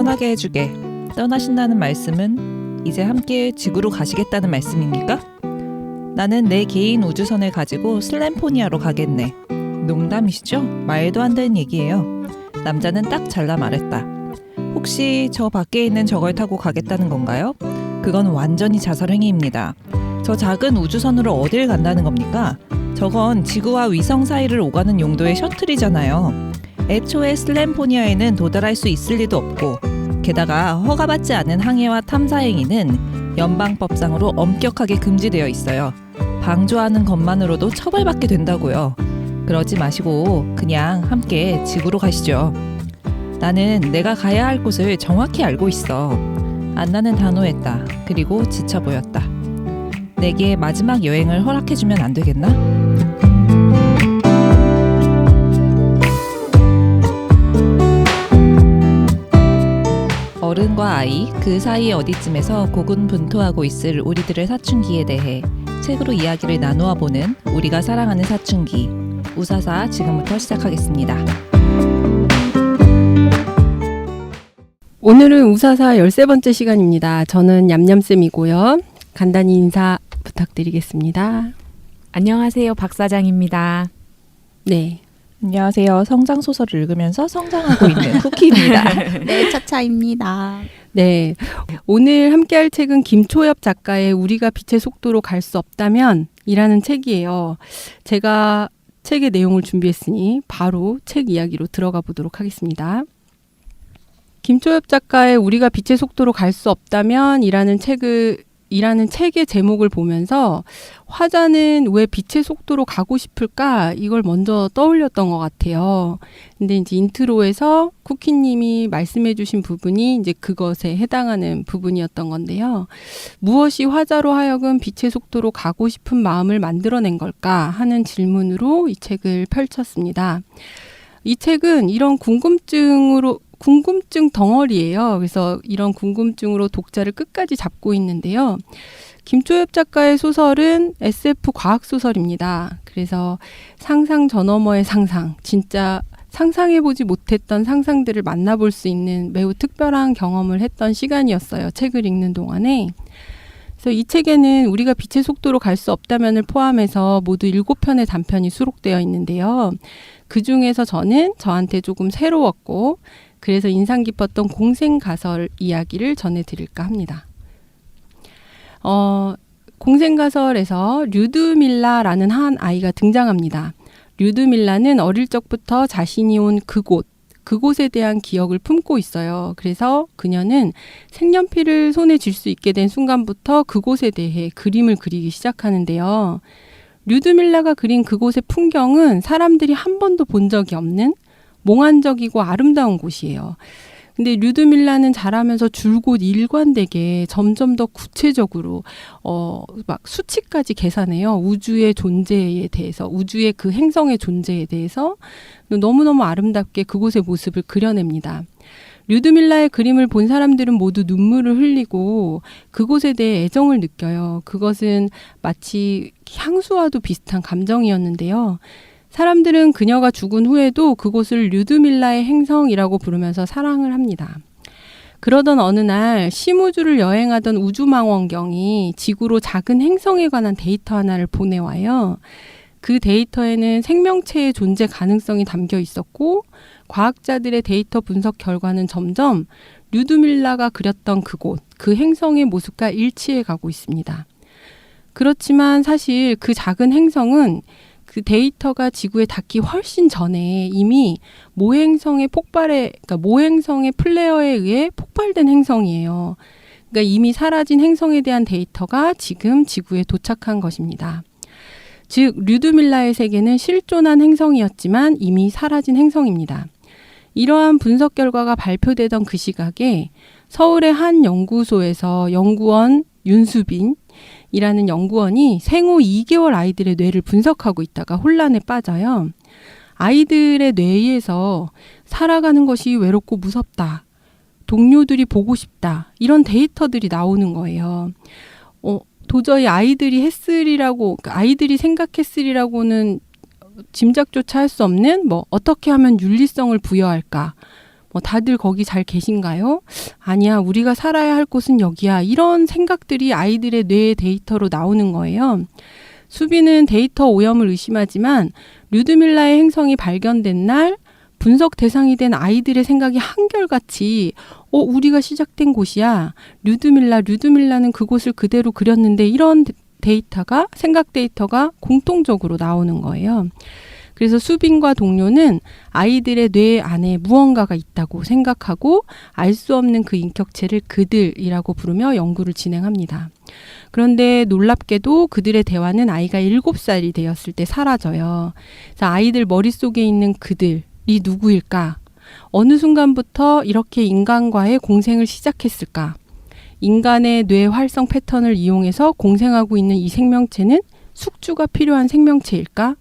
떠나게 해주게. 떠나신다는 말씀은 이제 함께 지구로 가시겠다는 말씀입니까? 나는 내 개인 우주선을 가지고 슬램포니아로 가겠네. 농담이시죠? 말도 안 되는 얘기예요. 남자는 딱 잘라 말했다. 혹시 저 밖에 있는 저걸 타고 가겠다는 건가요? 그건 완전히 자살행위입니다. 저 작은 우주선으로 어딜 간다는 겁니까? 저건 지구와 위성 사이를 오가는 용도의 셔틀이잖아요. 애초에 슬램포니아에는 도달할 수 있을 리도 없고, 게다가 허가받지 않은 항해와 탐사 행위는 연방법상으로 엄격하게 금지되어 있어요. 방조하는 것만으로도 처벌받게 된다고요. 그러지 마시고 그냥 함께 지구로 가시죠. 나는 내가 가야 할 곳을 정확히 알고 있어. 안나는 단호했다. 그리고 지쳐 보였다. 내게 마지막 여행을 허락해주면 안 되겠나? 어른과 아이, 그 사이 어디쯤에서 고군분투하고 있을 우리들의 사춘기에 대해 책으로 이야기를 나누어 보는 우리가 사랑하는 사춘기. 우사사 지금부터 시작하겠습니다. 오늘은 우사사 13번째 시간입니다. 저는 냠냠쌤이고요. 간단히 인사 부탁드리겠습니다. 안녕하세요. 박 사장입니다. 네. 안녕하세요. 성장소설을 읽으면서 성장하고 있는 쿠키입니다. 네, 차차입니다. 네. 오늘 함께할 책은 김초엽 작가의 우리가 빛의 속도로 갈 수 없다면 이라는 책이에요. 제가 책의 내용을 준비했으니 바로 책 이야기로 들어가 보도록 하겠습니다. 김초엽 작가의 우리가 빛의 속도로 갈 수 없다면 이라는 책의 제목을 보면서 화자는 왜 빛의 속도로 가고 싶을까? 이걸 먼저 떠올렸던 것 같아요. 근데 이제 인트로에서 쿠키님이 말씀해 주신 부분이 이제 그것에 해당하는 부분이었던 건데요. 무엇이 화자로 하여금 빛의 속도로 가고 싶은 마음을 만들어낸 걸까? 하는 질문으로 이 책을 펼쳤습니다. 이 책은 이런 궁금증 덩어리예요. 그래서 이런 궁금증으로 독자를 끝까지 잡고 있는데요. 김초엽 작가의 소설은 SF 과학소설입니다. 그래서 상상 저 너머의 상상, 진짜 상상해보지 못했던 상상들을 만나볼 수 있는 매우 특별한 경험을 했던 시간이었어요. 책을 읽는 동안에. 그래서 이 책에는 우리가 빛의 속도로 갈 수 없다면을 포함해서 모두 7편의 단편이 수록되어 있는데요. 그 중에서 저한테 조금 새로웠고 그래서 인상 깊었던 공생가설 이야기를 전해드릴까 합니다. 공생가설에서 류드밀라라는 한 아이가 등장합니다. 류드밀라는 어릴 적부터 자신이 온 그곳에 대한 기억을 품고 있어요. 그래서 그녀는 색연필을 손에 쥘 수 있게 된 순간부터 그곳에 대해 그림을 그리기 시작하는데요. 류드밀라가 그린 그곳의 풍경은 사람들이 한 번도 본 적이 없는 몽환적이고 아름다운 곳이에요. 근데 류드밀라는 자라면서 줄곧 일관되게 점점 더 구체적으로 막 수치까지 계산해요. 우주의 존재에 대해서, 우주의 그 행성의 존재에 대해서 너무너무 아름답게 그곳의 모습을 그려냅니다. 류드밀라의 그림을 본 사람들은 모두 눈물을 흘리고 그곳에 대해 애정을 느껴요. 그것은 마치 향수와도 비슷한 감정이었는데요. 사람들은 그녀가 죽은 후에도 그곳을 류드밀라의 행성이라고 부르면서 사랑을 합니다. 그러던 어느 날 심우주를 여행하던 우주망원경이 지구로 작은 행성에 관한 데이터 하나를 보내와요. 그 데이터에는 생명체의 존재 가능성이 담겨 있었고 과학자들의 데이터 분석 결과는 점점 류드밀라가 그렸던 그곳, 그 행성의 모습과 일치해 가고 있습니다. 그렇지만 사실 그 작은 행성은 그 데이터가 지구에 닿기 훨씬 전에 이미 모행성의 플레어에 의해 폭발된 행성이에요. 그러니까 이미 사라진 행성에 대한 데이터가 지금 지구에 도착한 것입니다. 즉, 류드밀라의 세계는 실존한 행성이었지만 이미 사라진 행성입니다. 이러한 분석 결과가 발표되던 그 시각에 서울의 한 연구소에서 연구원 윤수빈이라는 연구원이 생후 2개월 아이들의 뇌를 분석하고 있다가 혼란에 빠져요. 아이들의 뇌에서 살아가는 것이 외롭고 무섭다, 동료들이 보고 싶다, 이런 데이터들이 나오는 거예요. 도저히 아이들이 생각했으리라고는 짐작조차 할 수 없는 어떻게 하면 윤리성을 부여할까, 뭐 다들 거기 잘 계신가요? 아니야, 우리가 살아야 할 곳은 여기야. 이런 생각들이 아이들의 뇌 데이터로 나오는 거예요. 수빈은 데이터 오염을 의심하지만 류드밀라의 행성이 발견된 날 분석 대상이 된 아이들의 생각이 한결같이 우리가 시작된 곳이야. 류드밀라는 그곳을 그대로 그렸는데 이런 데이터가 생각 데이터가 공통적으로 나오는 거예요. 그래서 수빈과 동료는 아이들의 뇌 안에 무언가가 있다고 생각하고 알 수 없는 그 인격체를 그들이라고 부르며 연구를 진행합니다. 그런데 놀랍게도 그들의 대화는 아이가 7살이 되었을 때 사라져요. 그래서 아이들 머릿속에 있는 그들이 누구일까? 어느 순간부터 이렇게 인간과의 공생을 시작했을까? 인간의 뇌 활성 패턴을 이용해서 공생하고 있는 이 생명체는 숙주가 필요한 생명체일까?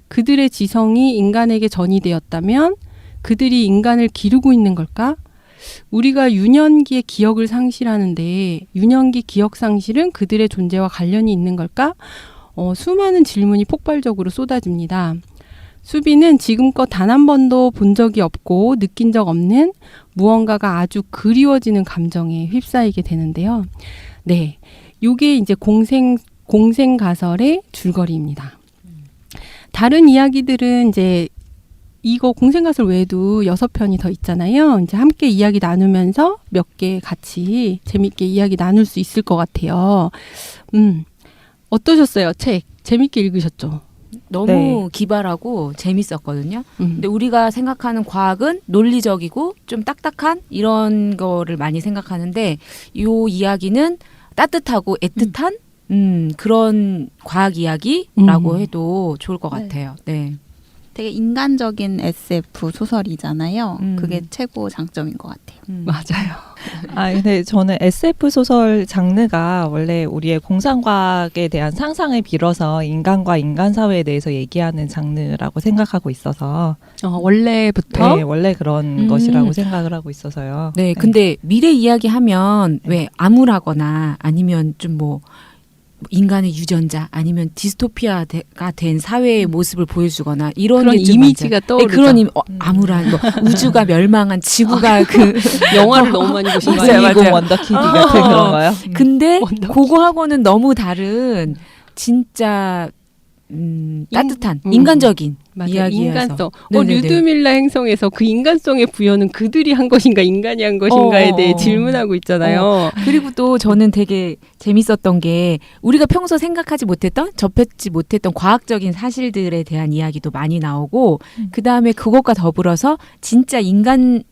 그들의 지성이 인간에게 전이되었다면 그들이 인간을 기르고 있는 걸까? 우리가 유년기의 기억을 상실하는데 유년기 기억 상실은 그들의 존재와 관련이 있는 걸까? 수많은 질문이 폭발적으로 쏟아집니다. 수빈은 지금껏 단 한 번도 본 적이 없고 느낀 적 없는 무언가가 아주 그리워지는 감정에 휩싸이게 되는데요. 네, 이게 이제 공생 가설의 줄거리입니다. 다른 이야기들은 이제 이거 공생가설 외에도 6편이 더 있잖아요. 이제 함께 이야기 나누면서 몇 개 같이 재밌게 이야기 나눌 수 있을 것 같아요. 어떠셨어요? 책 재밌게 읽으셨죠? 너무 네. 기발하고 재밌었거든요. 근데 우리가 생각하는 과학은 논리적이고 좀 딱딱한 이런 거를 많이 생각하는데 이 이야기는 따뜻하고 애틋한 그런 과학 이야기라고 해도 좋을 것 네. 같아요. 네. 되게 인간적인 SF 소설이잖아요. 음. 그게 최고 장점인 것 같아요. 맞아요. 근데 저는 SF 소설 장르가 원래 우리의 공상과학에 대한 상상을 빌어서 인간과 인간 사회에 대해서 얘기하는 장르라고 생각하고 있어서 원래부터 네, 원래 그런 것이라고 생각을 하고 있어서요. 네, 근데 미래 이야기 하면 왜 암울하거나 아니면 좀 뭐 인간의 유전자 아니면 디스토피아가 된 사회의 모습을 보여주거나 이런 그런 게 좀 이미지가 많죠. 떠오르죠. 네, 그런 암울한 뭐 우주가 멸망한 지구가 그 영화를 너무 많이 보신 거 맞아요, 아니에요? 맞아요. 원더키드 같은 그런 거요. 근데 원더키드. 그거하고는 너무 다른 진짜 따뜻한 인간적인 맞아요. 이야기여서. 인간성. 네네네. 류드밀라 행성에서 그 인간성의 부여는 그들이 한 것인가 인간이 한 것인가에 대해 질문하고 있잖아요. 그리고 또 저는 되게 재밌었던 게 우리가 평소 생각하지 못했던 접했지 못했던 과학적인 사실들에 대한 이야기도 많이 나오고 그다음에 그것과 더불어서 진짜 인간이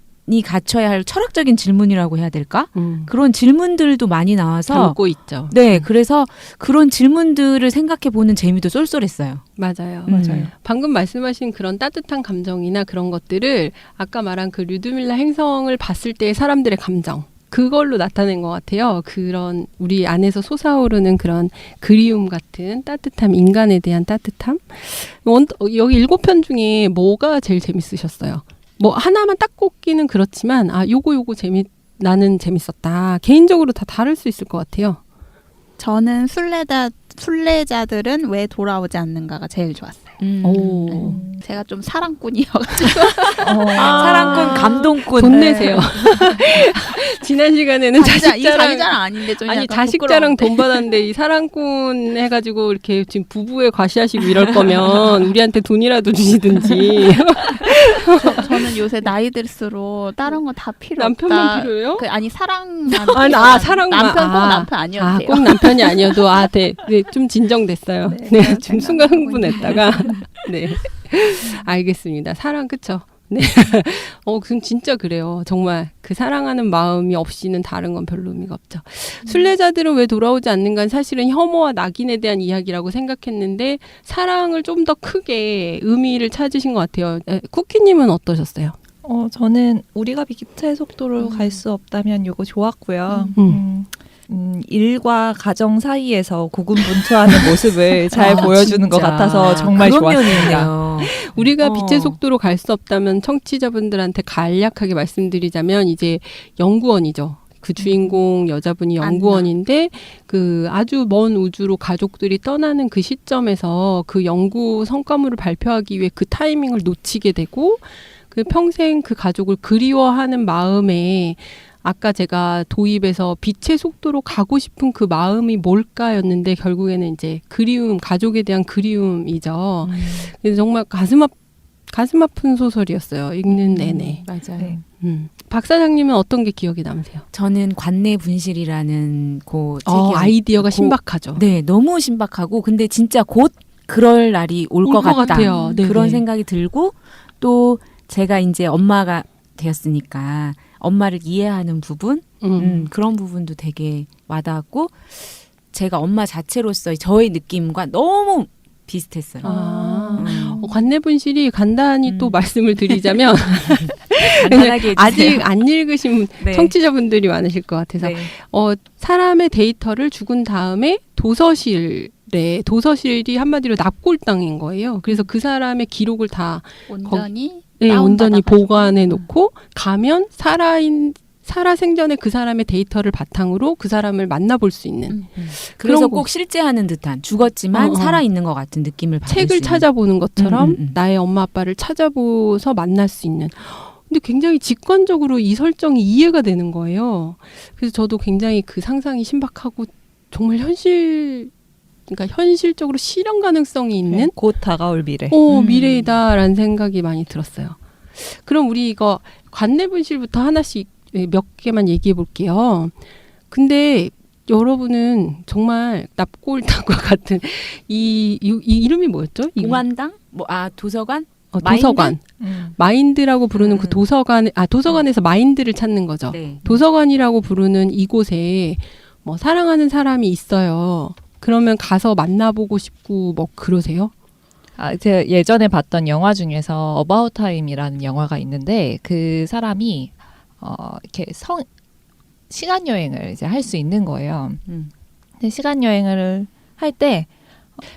갖춰야 할 철학적인 질문이라고 해야 될까? 그런 질문들도 많이 나와서 담고 있죠. 네, 그래서 그런 질문들을 생각해 보는 재미도 쏠쏠했어요. 맞아요. 맞아요. 방금 말씀하신 그런 따뜻한 감정이나 그런 것들을 아까 말한 그 류드밀라 행성을 봤을 때의 사람들의 감정 그걸로 나타낸 것 같아요. 그런 우리 안에서 솟아오르는 그런 그리움 같은 따뜻함, 인간에 대한 따뜻함. 여기 7편 중에 뭐가 제일 재밌으셨어요? 뭐 하나만 딱 꼽기는 그렇지만 요거 나는 재밌었다. 개인적으로 다 다를 수 있을 것 같아요. 저는 순례자들은 왜 돌아오지 않는가가 제일 좋았어요. 오. 제가 좀 사랑꾼이어가지고 사랑꾼, 감동꾼. 돈 내세요. 지난 시간에는 이 자기 자식 자랑 아닌데 좀 아니 약간 자식 부끄러운데. 자랑 돈 받았는데 이 사랑꾼 해가지고 이렇게 지금 부부에 과시하시고 이럴 거면 우리한테 돈이라도 주시든지. 저는 요새 나이 들수록 다른 거 다 필요 남편만 없다. 필요해요? 아니 사랑만 사랑만. 남편 꼭 남편 아니어도 돼요. 꼭 남편이 아니어도 네, 좀 진정됐어요. 네, 남편 지금 순간 남편이니까. 흥분했다가 네, 알겠습니다. 사랑 그쵸? 네, 그럼 진짜 그래요. 정말 그 사랑하는 마음이 없이는 다른 건 별로 의미가 없죠. 순례자들은 왜 돌아오지 않는가는 사실은 혐오와 낙인에 대한 이야기라고 생각했는데 사랑을 좀 더 크게 의미를 찾으신 것 같아요. 쿠키님은 어떠셨어요? 저는 우리가 빛의 속도로 갈 수 없다면 요거 좋았고요. 일과 가정 사이에서 고군분투하는 모습을 잘 보여주는 것 진짜. 같아서 정말 그런 좋았습니다. 면이 있네요. 우리가 빛의 속도로 갈 수 없다면 청취자분들한테 간략하게 말씀드리자면 이제 연구원이죠. 그 주인공 여자분이 연구원인데 그 아주 먼 우주로 가족들이 떠나는 그 시점에서 그 연구 성과물을 발표하기 위해 그 타이밍을 놓치게 되고 그 평생 그 가족을 그리워하는 마음에 아까 제가 도입에서 빛의 속도로 가고 싶은 그 마음이 뭘까였는데 결국에는 이제 그리움, 가족에 대한 그리움이죠. 그래서 정말 가슴 아픈 소설이었어요. 읽는 내내. 맞아요. 네. 박 사장님은 어떤 게 기억에 남으세요? 저는 관내 분실이라는 아이디어가 신박하죠. 네, 너무 신박하고 근데 진짜 곧 그럴 날이 올 것 같다. 같아요. 네네. 그런 생각이 들고 또 제가 이제 엄마가 되었으니까 엄마를 이해하는 부분 그런 부분도 되게 와닿았고 제가 엄마 자체로서의 저의 느낌과 너무 비슷했어요. 관내 분실이 간단히 또 말씀을 드리자면 간단하게 해주세요. 아직 안 읽으신 네. 청취자분들이 많으실 것 같아서 네. 사람의 데이터를 죽은 다음에 도서실이 한마디로 납골당인 거예요. 그래서 그 사람의 기록을 다 온전히 온전히 다운받아가지고. 보관해 놓고 가면 살아 생전에 그 사람의 데이터를 바탕으로 그 사람을 만나볼 수 있는 그래서 그런 꼭 실제하는 듯한 죽었지만 살아있는 것 같은 느낌을 받을 수 책을 있는. 찾아보는 것처럼 음. 나의 엄마 아빠를 찾아보서 만날 수 있는. 근데 굉장히 직관적으로 이 설정이 이해가 되는 거예요. 그래서 저도 굉장히 그 상상이 신박하고 정말 그러니까 현실적으로 실현 가능성이 있는 곧 다가올 미래. 미래이다라는 생각이 많이 들었어요. 그럼 우리 이거 관내 분실부터 하나씩 몇 개만 얘기해 볼게요. 근데 여러분은 정말 납골당과 같은 이 이름이 뭐였죠? 공안당? 도서관? 도서관. 마인드라고 부르는 그 도서관에서 마인드를 찾는 거죠. 네. 도서관이라고 부르는 이곳에 뭐 사랑하는 사람이 있어요. 그러면 가서 만나보고 싶고 뭐 그러세요? 제가 예전에 봤던 영화 중에서 어바웃 타임이라는 영화가 있는데 그 사람이 이렇게 시간 여행을 이제 할 수 있는 거예요. 근데 시간 여행을 할 때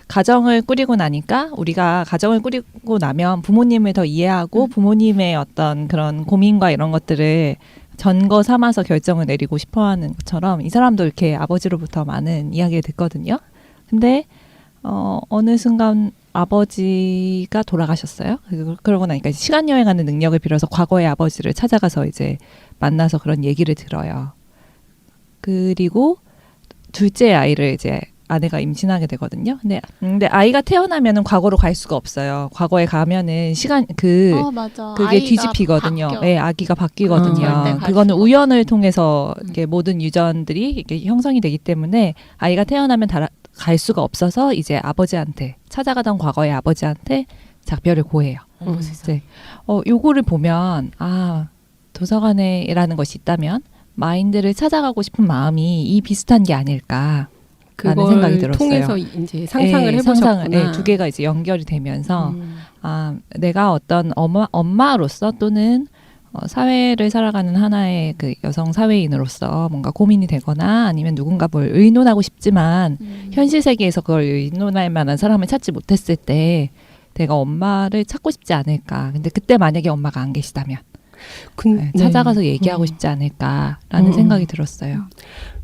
가정을 꾸리고 나니까 우리가 가정을 꾸리고 나면 부모님을 더 이해하고 부모님의 어떤 그런 고민과 이런 것들을 전거 삼아서 결정을 내리고 싶어하는 것처럼 이 사람도 이렇게 아버지로부터 많은 이야기를 듣거든요. 근데 어느 순간 아버지가 돌아가셨어요. 그러고 나니까 이제 시간 여행하는 능력을 빌어서 과거의 아버지를 찾아가서 이제 만나서 그런 얘기를 들어요. 그리고 둘째 아이를 이제 아내가 임신하게 되거든요. 근데 아이가 태어나면은 과거로 갈 수가 없어요. 과거에 가면은 맞아. 그게 아이가 뒤집히거든요. 바뀌어. 네, 아기가 바뀌거든요. 절대 갈 그거는 수가 우연을 통해서 이렇게 모든 유전들이 이렇게 형성이 되기 때문에 아이가 태어나면 갈 수가 없어서 이제 아버지한테 찾아가던 과거의 아버지한테 작별을 고해요. 네. 요거를 보면 도서관에라는 것이 있다면 마인드를 찾아가고 싶은 마음이 이 비슷한 게 아닐까. 라는 생각이 들었어요. 통해서 이제 상상을 해보셨구나. 두 개가 이제 연결이 되면서 내가 어떤 엄마로서 또는 사회를 살아가는 하나의 그 여성 사회인으로서 뭔가 고민이 되거나 아니면 누군가 뭘 의논하고 싶지만 현실 세계에서 그걸 의논할 만한 사람을 찾지 못했을 때 내가 엄마를 찾고 싶지 않을까. 근데 그때 만약에 엄마가 안 계시다면 찾아가서 얘기하고 싶지 않을까라는 생각이 들었어요.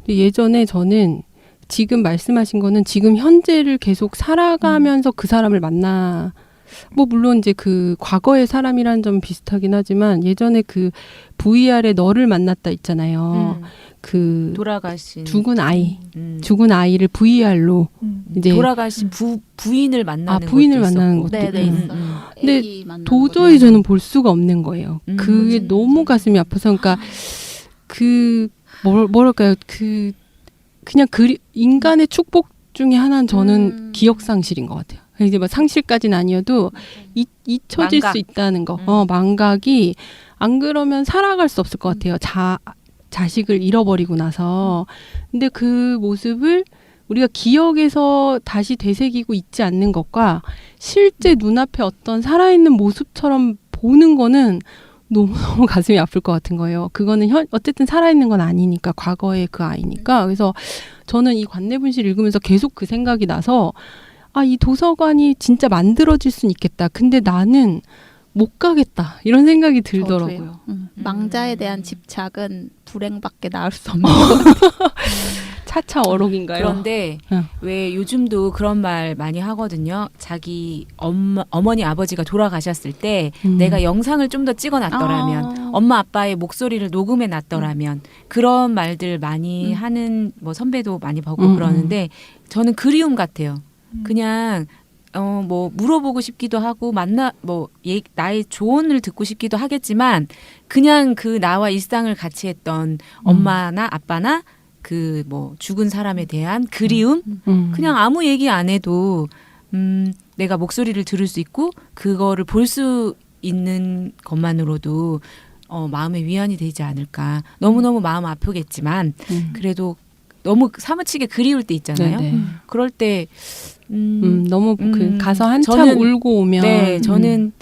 예전에 저는 지금 말씀하신 거는 지금 현재를 계속 살아가면서 그 사람을 물론 이제 그 과거의 사람이라는 점 비슷하긴 하지만 예전에 그 VR에 너를 만났다 있잖아요. 그 돌아가신 죽은 아이를 VR로 이제 돌아가신 부인을 만나는 부인을 것도 만나는 있었고. 것도 네네 있어요. 근데 애기 만나는 도저히 저는 볼 수가 없는 거예요. 그게 맞아요. 너무 가슴이 아파서 그러니까 뭐랄까요 그냥 인간의 축복 중에 하나는 저는 기억 상실인 것 같아요. 이제 뭐 상실까지는 아니어도 잊혀질 망각. 수 있다는 거. 망각이 안 그러면 살아갈 수 없을 것 같아요. 자식을 잃어버리고 나서. 근데 그 모습을 우리가 기억에서 다시 되새기고 있지 않는 것과 실제 눈앞에 어떤 살아있는 모습처럼 보는 거는 너무너무 가슴이 아플 것 같은 거예요. 그거는 어쨌든 살아있는 건 아니니까 과거의 그 아이니까. 그래서 저는 이 관내분실 읽으면서 계속 그 생각이 나서 이 도서관이 진짜 만들어질 수는 있겠다. 근데 나는 못 가겠다. 이런 생각이 들더라고요. 망자에 대한 집착은 불행밖에 낳을 수 없는 4차 어록인가요? 그런데 응. 왜 요즘도 그런 말 많이 하거든요. 자기 어머니 아버지가 돌아가셨을 때 내가 영상을 좀 더 찍어놨더라면 엄마 아빠의 목소리를 녹음해 놨더라면 그런 말들 많이 하는 뭐 선배도 많이 보고 그러는데 저는 그리움 같아요. 그냥 뭐 물어보고 싶기도 하고 나의 조언을 듣고 싶기도 하겠지만 그냥 그 나와 일상을 같이 했던 엄마나 아빠나 그 뭐 죽은 사람에 대한 그리움 그냥 아무 얘기 안 해도 내가 목소리를 들을 수 있고 그거를 볼 수 있는 것만으로도 마음의 위안이 되지 않을까. 너무너무 마음 아프겠지만 그래도 너무 사무치게 그리울 때 있잖아요. 네네. 그럴 때 너무 가서 한참 저는- 울고 오면 네, 저는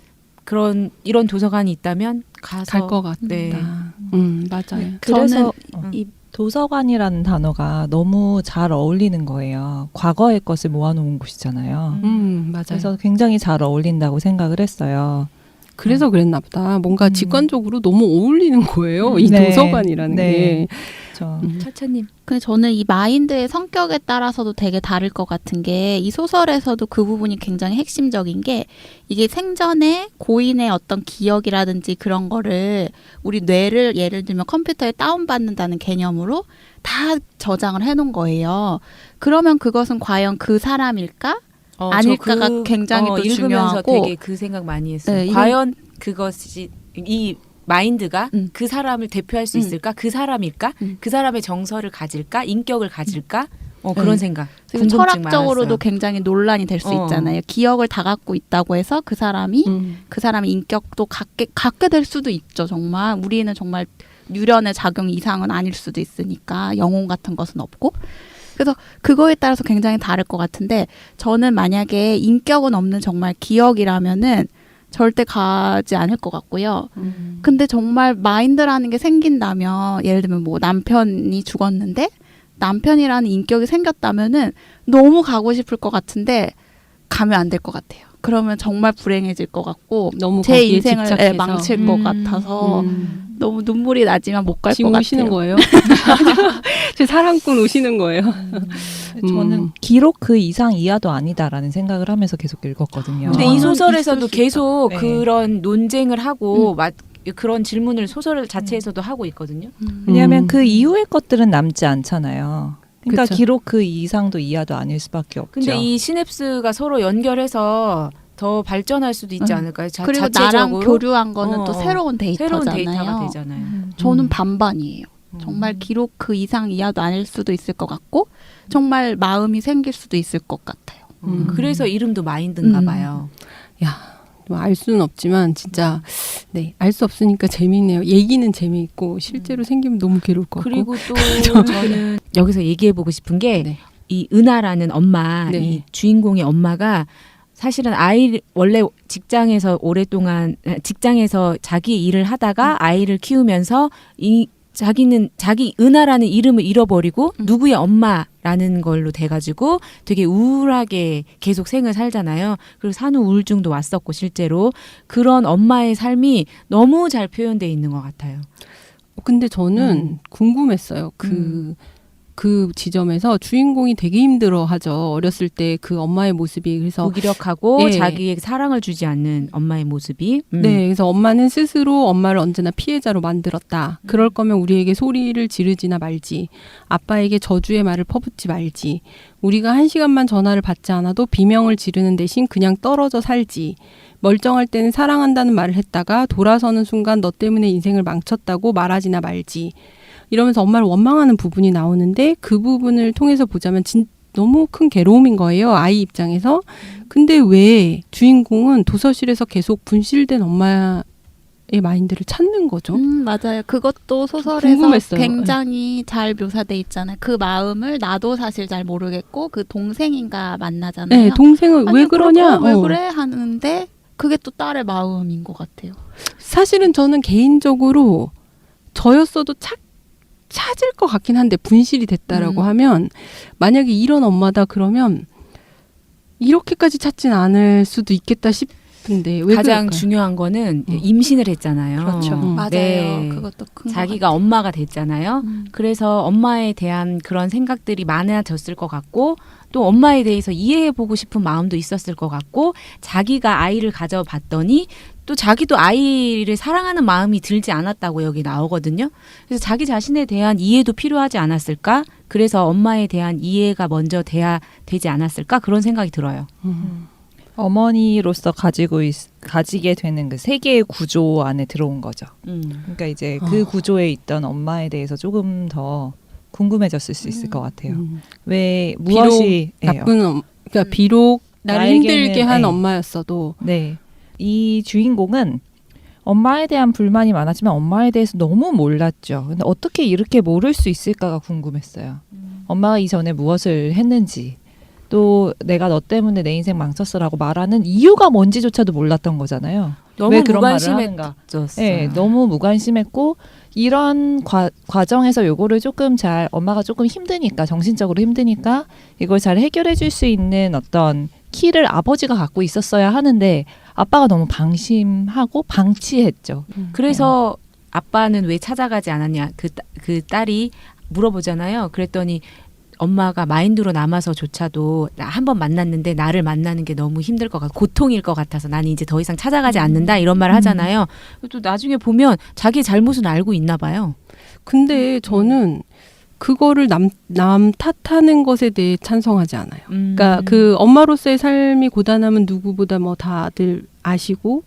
이런 도서관이 있다면 가서 갈 것 같다. 네. 맞아요. 그래서 저는 이 도서관이라는 단어가 너무 잘 어울리는 거예요. 과거의 것을 모아놓은 곳이잖아요. 맞아요. 그래서 굉장히 잘 어울린다고 생각을 했어요. 그래서 그랬나 보다. 뭔가 직관적으로 너무 어울리는 거예요. 이 네. 도서관이라는 네. 게. 그렇죠. 차차님 근데 저는 이 마인드의 성격에 따라서도 되게 다를 것 같은 게 이 소설에서도 그 부분이 굉장히 핵심적인 게 이게 생전에 고인의 어떤 기억이라든지 그런 거를 우리 뇌를 예를 들면 컴퓨터에 다운받는다는 개념으로 다 저장을 해놓은 거예요. 그러면 그것은 과연 그 사람일까? 아닐까가 굉장히 또 읽으면서 중요하고. 되게 그 생각 많이 했어요. 네, 과연 그것이 이 마인드가 음. 그 사람을 대표할 수 있을까? 그 사람일까? 그 사람의 정서를 가질까? 인격을 가질까? 그런 생각. 지금 궁금증 철학적으로도 많았어요. 굉장히 논란이 될 수 있잖아요. 기억을 다 갖고 있다고 해서 그 사람이 그 사람의 인격도 갖게 될 수도 있죠. 정말 우리는 정말 유련의 작용 이상은 아닐 수도 있으니까 영혼 같은 것은 없고. 그래서 그거에 따라서 굉장히 다를 것 같은데 저는 만약에 인격은 없는 정말 기억이라면은 절대 가지 않을 것 같고요. 근데 정말 마인드라는 게 생긴다면 예를 들면 뭐 남편이 죽었는데 남편이라는 인격이 생겼다면은 너무 가고 싶을 것 같은데 가면 안 될 것 같아요. 그러면 정말 불행해질 것 같고 너무 제 거기에 인생을 집착해서. 망칠 것 같아서 너무 눈물이 나지만 못 갈 것 지금 같아요. 우시는 거예요? 제 사랑꾼 우시는 거예요. 저는 기록 그 이상 이하도 아니다라는 생각을 하면서 계속 읽었거든요. 근데 저는 이 소설에서도 있을 수 계속 있다. 네. 그런 논쟁을 하고 그런 질문을 소설 자체에서도 하고 있거든요. 왜냐하면 그 이후의 것들은 남지 않잖아요. 그러니까 그쵸. 기록 그 이상도 이하도 아닐 수밖에 없죠. 근데 이 시냅스가 서로 연결해서 더 발전할 수도 있지 않을까요? 그리고 나랑 자체적으로 교류한 거는 어, 또 새로운 데이터잖아요. 새로운 데이터가 되잖아요. 저는 반반이에요. 정말 기록 그 이상 이하도 아닐 수도 있을 것 같고 정말 마음이 생길 수도 있을 것 같아요. 그래서 이름도 마인드인가 봐요. 야, 알 수는 없지만 진짜 네, 알 수 없으니까 재미있네요. 얘기는 재미있고 실제로 생기면 너무 괴로울 것 같고. 그리고 또 저는 여기서 얘기해보고 싶은 게 이 네. 은하라는 엄마, 네. 이 주인공의 엄마가 사실은 원래 직장에서 오랫동안 직장에서 자기 일을 하다가 아이를 키우면서 자기는 자기 은하라는 이름을 잃어버리고 누구의 엄마라는 걸로 돼가지고 되게 우울하게 계속 생을 살잖아요. 그리고 산후 우울증도 왔었고 실제로 그런 엄마의 삶이 너무 잘 표현돼 있는 것 같아요. 근데 저는 궁금했어요. 그 지점에서 주인공이 되게 힘들어하죠. 어렸을 때 그 엄마의 모습이. 그래서 무기력하고 예. 자기에게 사랑을 주지 않는 엄마의 모습이. 네, 그래서 엄마는 스스로 엄마를 언제나 피해자로 만들었다. 그럴 거면 우리에게 소리를 지르지나 말지. 아빠에게 저주의 말을 퍼붓지 말지. 우리가 1시간만 전화를 받지 않아도 비명을 지르는 대신 그냥 떨어져 살지. 멀쩡할 때는 사랑한다는 말을 했다가 돌아서는 순간 너 때문에 인생을 망쳤다고 말하지나 말지. 이러면서 엄마를 원망하는 부분이 나오는데 그 부분을 통해서 보자면 너무 큰 괴로움인 거예요. 아이 입장에서. 근데 왜 주인공은 도서실에서 계속 분실된 엄마의 마인드를 찾는 거죠? 맞아요. 그것도 소설에서 궁금했어요. 굉장히 잘 묘사돼 있잖아요. 그 마음을 나도 사실 잘 모르겠고 그 동생인가 만나잖아요. 네, 동생은 아니, 왜 그러냐? 왜 그래? 하는데 그게 또 딸의 마음인 것 같아요. 사실은 저는 개인적으로 저였어도 찾을 것 같긴 한데 분실이 됐다라고 하면 만약에 이런 엄마다 그러면 이렇게까지 찾진 않을 수도 있겠다 근데 왜 가장 그럴까요? 중요한 거는 임신을 했잖아요. 그렇죠. 맞아요. 네. 그것도 큰 자기가 엄마가 됐잖아요. 음. 그래서 엄마에 대한 그런 생각들이 많아졌을 것 같고 또 엄마에 대해서 이해해보고 싶은 마음도 있었을 것 같고 자기가 아이를 가져봤더니 또 자기도 아이를 사랑하는 마음이 들지 않았다고 여기 나오거든요. 그래서 자기 자신에 대한 이해도 필요하지 않았을까? 그래서 엄마에 대한 이해가 먼저 돼야 되지 않았을까? 그런 생각이 들어요. 어머니로서 가지게 되는 그 세계의 구조 안에 들어온 거죠. 그러니까 이제 그 구조에 있던 엄마에 대해서 조금 더 궁금해졌을 수 있을 것 같아요. 왜 무엇이 나쁜 그러니까 비록 나를 나에게는, 힘들게 한 네. 엄마였어도 네. 이 주인공은 엄마에 대한 불만이 많았지만 엄마에 대해서 너무 몰랐죠. 근데 어떻게 이렇게 모를 수 있을까가 궁금했어요. 엄마가 이전에 무엇을 했는지 또 내가 너 때문에 내 인생 망쳤어라고 말하는 이유가 뭔지조차도 몰랐던 거잖아요. 너무 왜 그런 말을 하는가. 무관심했었어요. 네, 너무 무관심했고 이런 과정에서 요거를 조금 잘 엄마가 조금 힘드니까 정신적으로 힘드니까 이걸 잘 해결해 줄 수 있는 어떤 키를 아버지가 갖고 있었어야 하는데 아빠가 너무 방심하고 방치했죠. 그래서 아빠는 왜 찾아가지 않았냐 그 딸이 물어보잖아요. 그랬더니 엄마가 마인드로 남아서조차도 한 번 만났는데 나를 만나는 게 너무 힘들 것 같고 고통일 것 같아서 나는 이제 더 이상 찾아가지 않는다 이런 말을 하잖아요. 또 나중에 보면 자기의 잘못은 알고 있나 봐요. 근데 저는 그거를 남 탓하는 것에 대해 찬성하지 않아요. 그러니까 그 엄마로서의 삶이 고단함은 누구보다 뭐 다들 아시고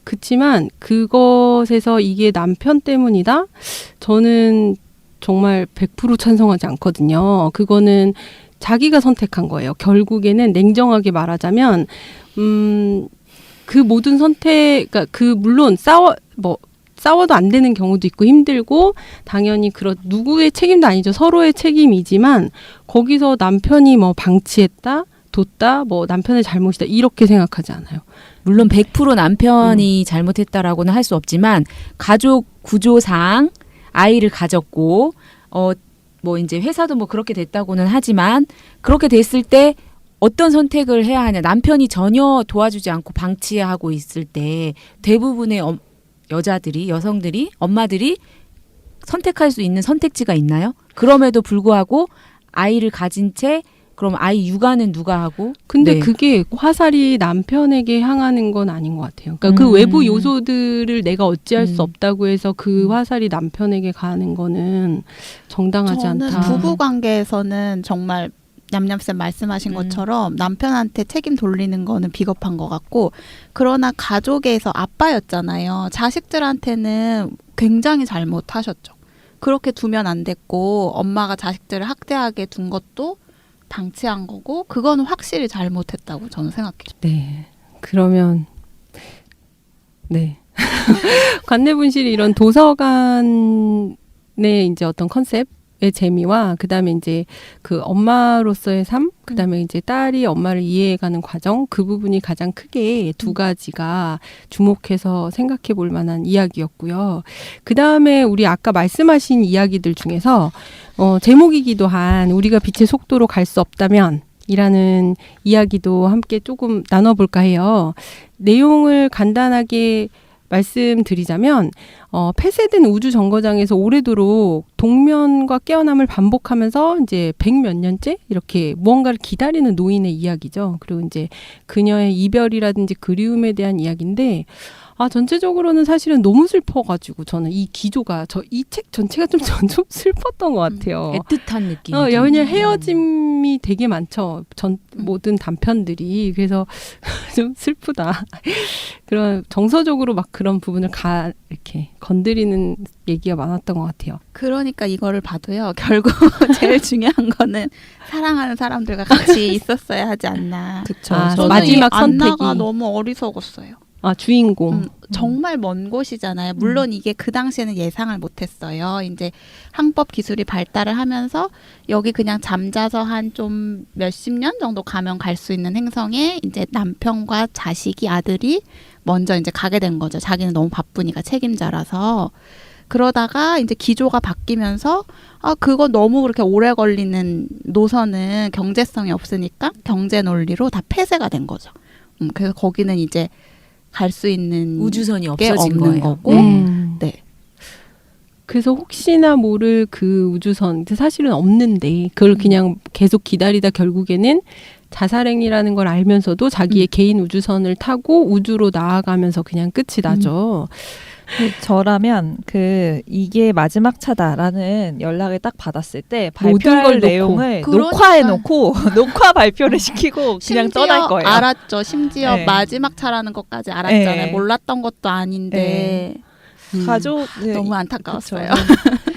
그치만 그것에서 이게 남편 때문이다? 저는 정말 100% 찬성하지 않거든요. 그거는 자기가 선택한 거예요. 결국에는 냉정하게 말하자면 그 모든 선택, 그러니까 물론 싸워도 안 되는 경우도 있고 힘들고 당연히 누구의 책임도 아니죠. 서로의 책임이지만 거기서 남편이 뭐 방치했다, 뒀다, 뭐 남편의 잘못이다 이렇게 생각하지 않아요. 물론 100% 남편이 잘못했다라고는 할 수 없지만 가족 구조상 아이를 가졌고 뭐 이제 회사도 뭐 그렇게 됐다고는 하지만 그렇게 됐을 때 어떤 선택을 해야 하냐. 남편이 전혀 도와주지 않고 방치하고 있을 때 대부분의 여성들이 엄마들이 선택할 수 있는 선택지가 있나요? 그럼에도 불구하고 아이를 가진 채 그럼 아이 육아는 누가 하고? 근데 네. 그게 화살이 남편에게 향하는 건 아닌 것 같아요. 그러니까 그 외부 요소들을 내가 어찌할 수 없다고 해서 그 화살이 남편에게 가는 거는 정당하지 저는 않다. 부부 관계에서는 정말 냠냠쌤 말씀하신 것처럼 남편한테 책임 돌리는 거는 비겁한 것 같고 그러나 가족에서 아빠였잖아요. 자식들한테는 굉장히 잘못하셨죠. 그렇게 두면 안 됐고 엄마가 자식들을 학대하게 둔 것도 방치한 거고 그거는 확실히 잘못했다고 저는 생각해요. 네. 그러면 네. 관내분실이 이런 도서관의 이제 어떤 컨셉의 재미와 그다음에 이제 그 엄마로서의 삶, 그다음에 이제 딸이 엄마를 이해해가는 과정, 그 부분이 가장 크게 두 가지가 주목해서 생각해 볼 만한 이야기였고요. 그다음에 우리 아까 말씀하신 이야기들 중에서 제목이기도 한 우리가 빛의 속도로 갈 수 없다면 이라는 이야기도 함께 조금 나눠볼까 해요. 내용을 간단하게 말씀드리자면 폐쇄된 우주 정거장에서 오래도록 동면과 깨어남을 반복하면서 이제 100몇 년째 이렇게 무언가를 기다리는 노인의 이야기죠. 그리고 이제 그녀의 이별이라든지 그리움에 대한 이야기인데 전체적으로는 사실은 너무 슬퍼가지고 저는 이 기조가 이 책 전체가 좀 슬펐던 것 같아요. 애틋한 느낌. 왜냐면 헤어짐이 되게 많죠. 모든 단편들이. 그래서 좀 슬프다. 그런 정서적으로 막 그런 부분을 이렇게 건드리는 얘기가 많았던 것 같아요. 그러니까 이거를 봐도요. 결국 제일 중요한 거는 사랑하는 사람들과 같이 있었어야 하지 않나. 그쵸. 저는 마지막 이 안나가 선택이. 너무 어리석었어요. 주인공. 정말 먼 곳이잖아요. 물론 이게 그 당시에는 예상을 못했어요. 이제 항법 기술이 발달을 하면서 여기 그냥 잠자서 한 좀 몇십 년 정도 가면 갈 수 있는 행성에 이제 남편과 자식이 아들이 먼저 이제 가게 된 거죠. 자기는 너무 바쁘니까 책임자라서. 그러다가 이제 기조가 바뀌면서 그거 너무 그렇게 오래 걸리는 노선은 경제성이 없으니까 경제 논리로 다 폐쇄가 된 거죠. 그래서 거기는 이제 갈 수 있는 우주선이 게 없어진 없는 거예요. 거고 네. 그래서 혹시나 모를 그 우주선 사실은 없는데 그걸 그냥 계속 기다리다 결국에는 자살행위라는 걸 알면서도 자기의 개인 우주선을 타고 우주로 나아가면서 그냥 끝이 나죠. 저라면 이게 마지막 차다라는 연락을 딱 받았을 때 모든 발표할 걸 놓고. 내용을 그러니까. 녹화해놓고 녹화 발표를 시키고 그냥 떠날 거예요. 알았죠. 심지어 네. 마지막 차라는 것까지 알았잖아요. 네. 몰랐던 것도 아닌데 가족 너무 안타까웠어요.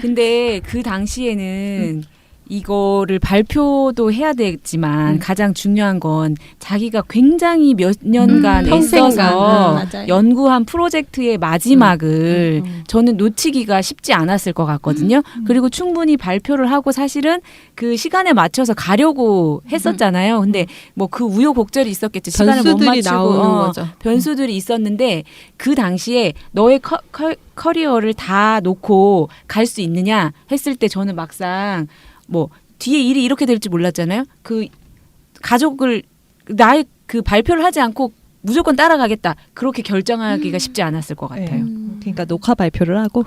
근데 그 당시에는 이거를 발표도 해야 되지만 가장 중요한 건 자기가 굉장히 몇 년간 평생간. 애써서 맞아요. 연구한 프로젝트의 마지막을 저는 놓치기가 쉽지 않았을 것 같거든요. 그리고 충분히 발표를 하고 사실은 그 시간에 맞춰서 가려고 했었잖아요. 근데 뭐 그 우여곡절이 있었겠죠. 시간을 못 변수들이 맞추고 나오는 거죠. 변수들이 있었는데 그 당시에 너의 커리어를 다 놓고 갈 수 있느냐 했을 때 저는 막상 뭐 뒤에 일이 이렇게 될지 몰랐잖아요. 그 가족을 나의 그 발표를 하지 않고 무조건 따라가겠다. 그렇게 결정하기가 쉽지 않았을 것 같아요. 그러니까 녹화 발표를 하고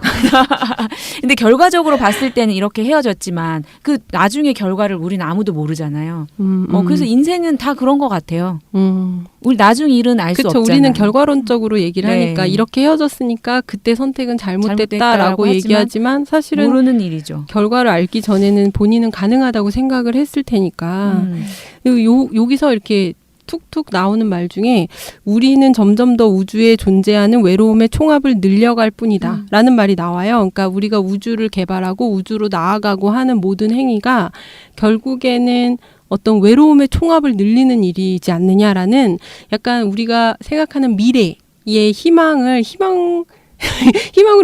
근데 결과적으로 봤을 때는 이렇게 헤어졌지만 그 나중에 결과를 우리는 아무도 모르잖아요. 그래서 인생은 다 그런 것 같아요. 우리 나중 일은 알 수 그렇죠. 없잖아요. 우리는 결과론적으로 얘기를 네. 하니까 이렇게 헤어졌으니까 그때 선택은 잘못됐다라고 잘못됐다라고 얘기하지만 사실은 모르는 일이죠. 결과를 알기 전에는 본인은 가능하다고 생각을 했을 테니까 그리고 여기서 이렇게 툭툭 나오는 말 중에 우리는 점점 더 우주에 존재하는 외로움의 총합을 늘려갈 뿐이다 라는 말이 나와요. 그러니까 우리가 우주를 개발하고 우주로 나아가고 하는 모든 행위가 결국에는 어떤 외로움의 총합을 늘리는 일이지 않느냐라는 약간 우리가 생각하는 미래의 희망으로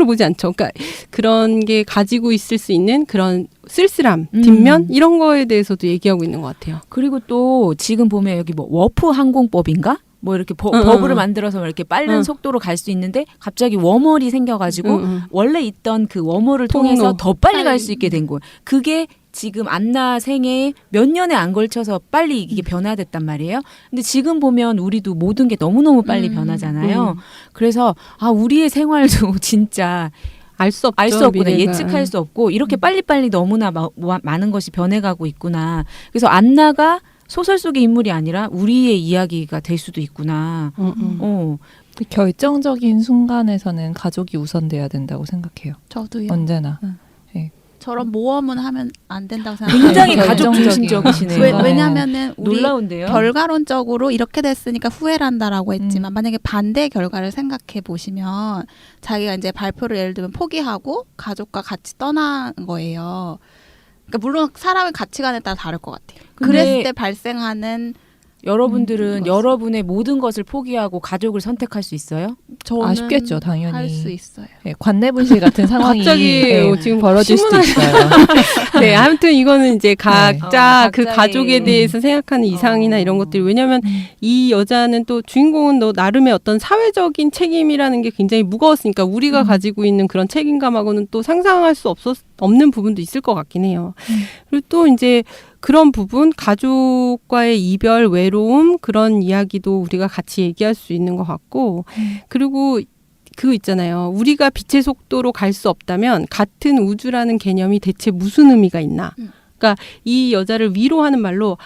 보지 않죠. 그러니까 그런 게 가지고 있을 수 있는 그런 쓸쓸함, 뒷면 이런 거에 대해서도 얘기하고 있는 것 같아요. 그리고 또 지금 보면 여기 뭐 워프 항공법인가? 뭐 이렇게 버블을 만들어서 이렇게 빠른 속도로 갈 수 있는데 갑자기 웜홀이 생겨가지고 원래 있던 그 웜홀을 통해서 더 빨리 갈 수 있게 된 거예요. 그게 지금 안나 생애에 몇 년에 안 걸쳐서 빨리 이게 변화됐단 말이에요. 근데 지금 보면 우리도 모든 게 너무너무 빨리 변하잖아요. 그래서 우리의 생활도 진짜 알 수 없죠. 알 수 없구나. 미래가. 예측할 수 없고 이렇게 빨리빨리 너무나 많은 것이 변해가고 있구나. 그래서 안나가 소설 속의 인물이 아니라 우리의 이야기가 될 수도 있구나. 결정적인 순간에서는 가족이 우선돼야 된다고 생각해요. 저도요. 언제나. 저런 모험은 하면 안 된다고 생각해요. 굉장히 네, 가족 결정적인. 중심적이시네요. 왜냐하면은 우리 놀라운데요. 결과론적으로 이렇게 됐으니까 후회를 한다라고 했지만 만약에 반대 결과를 생각해 보시면 자기가 이제 발표를 예를 들면 포기하고 가족과 같이 떠난 거예요. 그러니까 물론 사람의 가치관에 따라 다를 것 같아요. 근데 그랬을 때 발생하는 여러분들은 여러분의 모든 것을 포기하고 가족을 선택할 수 있어요? 저는 아쉽겠죠, 당연히. 할 수 있어요. 네, 관내분실 같은 상황이 갑자기 지금 벌어질 수도 있어요. 네, 아무튼 이거는 이제 각자 각자의 그 가족에 대해서 생각하는 이상이나 이런 것들이 왜냐하면 이 여자는 또 주인공은 또 나름의 어떤 사회적인 책임이라는 게 굉장히 무거웠으니까 우리가 가지고 있는 그런 책임감하고는 또 상상할 수 없는 부분도 있을 것 같긴 해요. 그리고 또 이제 그런 부분, 가족과의 이별, 외로움 그런 이야기도 우리가 같이 얘기할 수 있는 것 같고 그리고 그거 있잖아요. 우리가 빛의 속도로 갈 수 없다면 같은 우주라는 개념이 대체 무슨 의미가 있나. 그러니까 이 여자를 위로하는 말로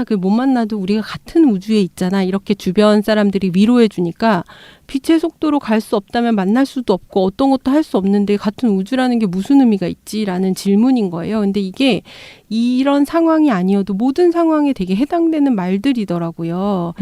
그 못 만나도 우리가 같은 우주에 있잖아. 이렇게 주변 사람들이 위로해 주니까 빛의 속도로 갈 수 없다면 만날 수도 없고 어떤 것도 할 수 없는데 같은 우주라는 게 무슨 의미가 있지라는 질문인 거예요. 근데 이게 이런 상황이 아니어도 모든 상황에 되게 해당되는 말들이더라고요.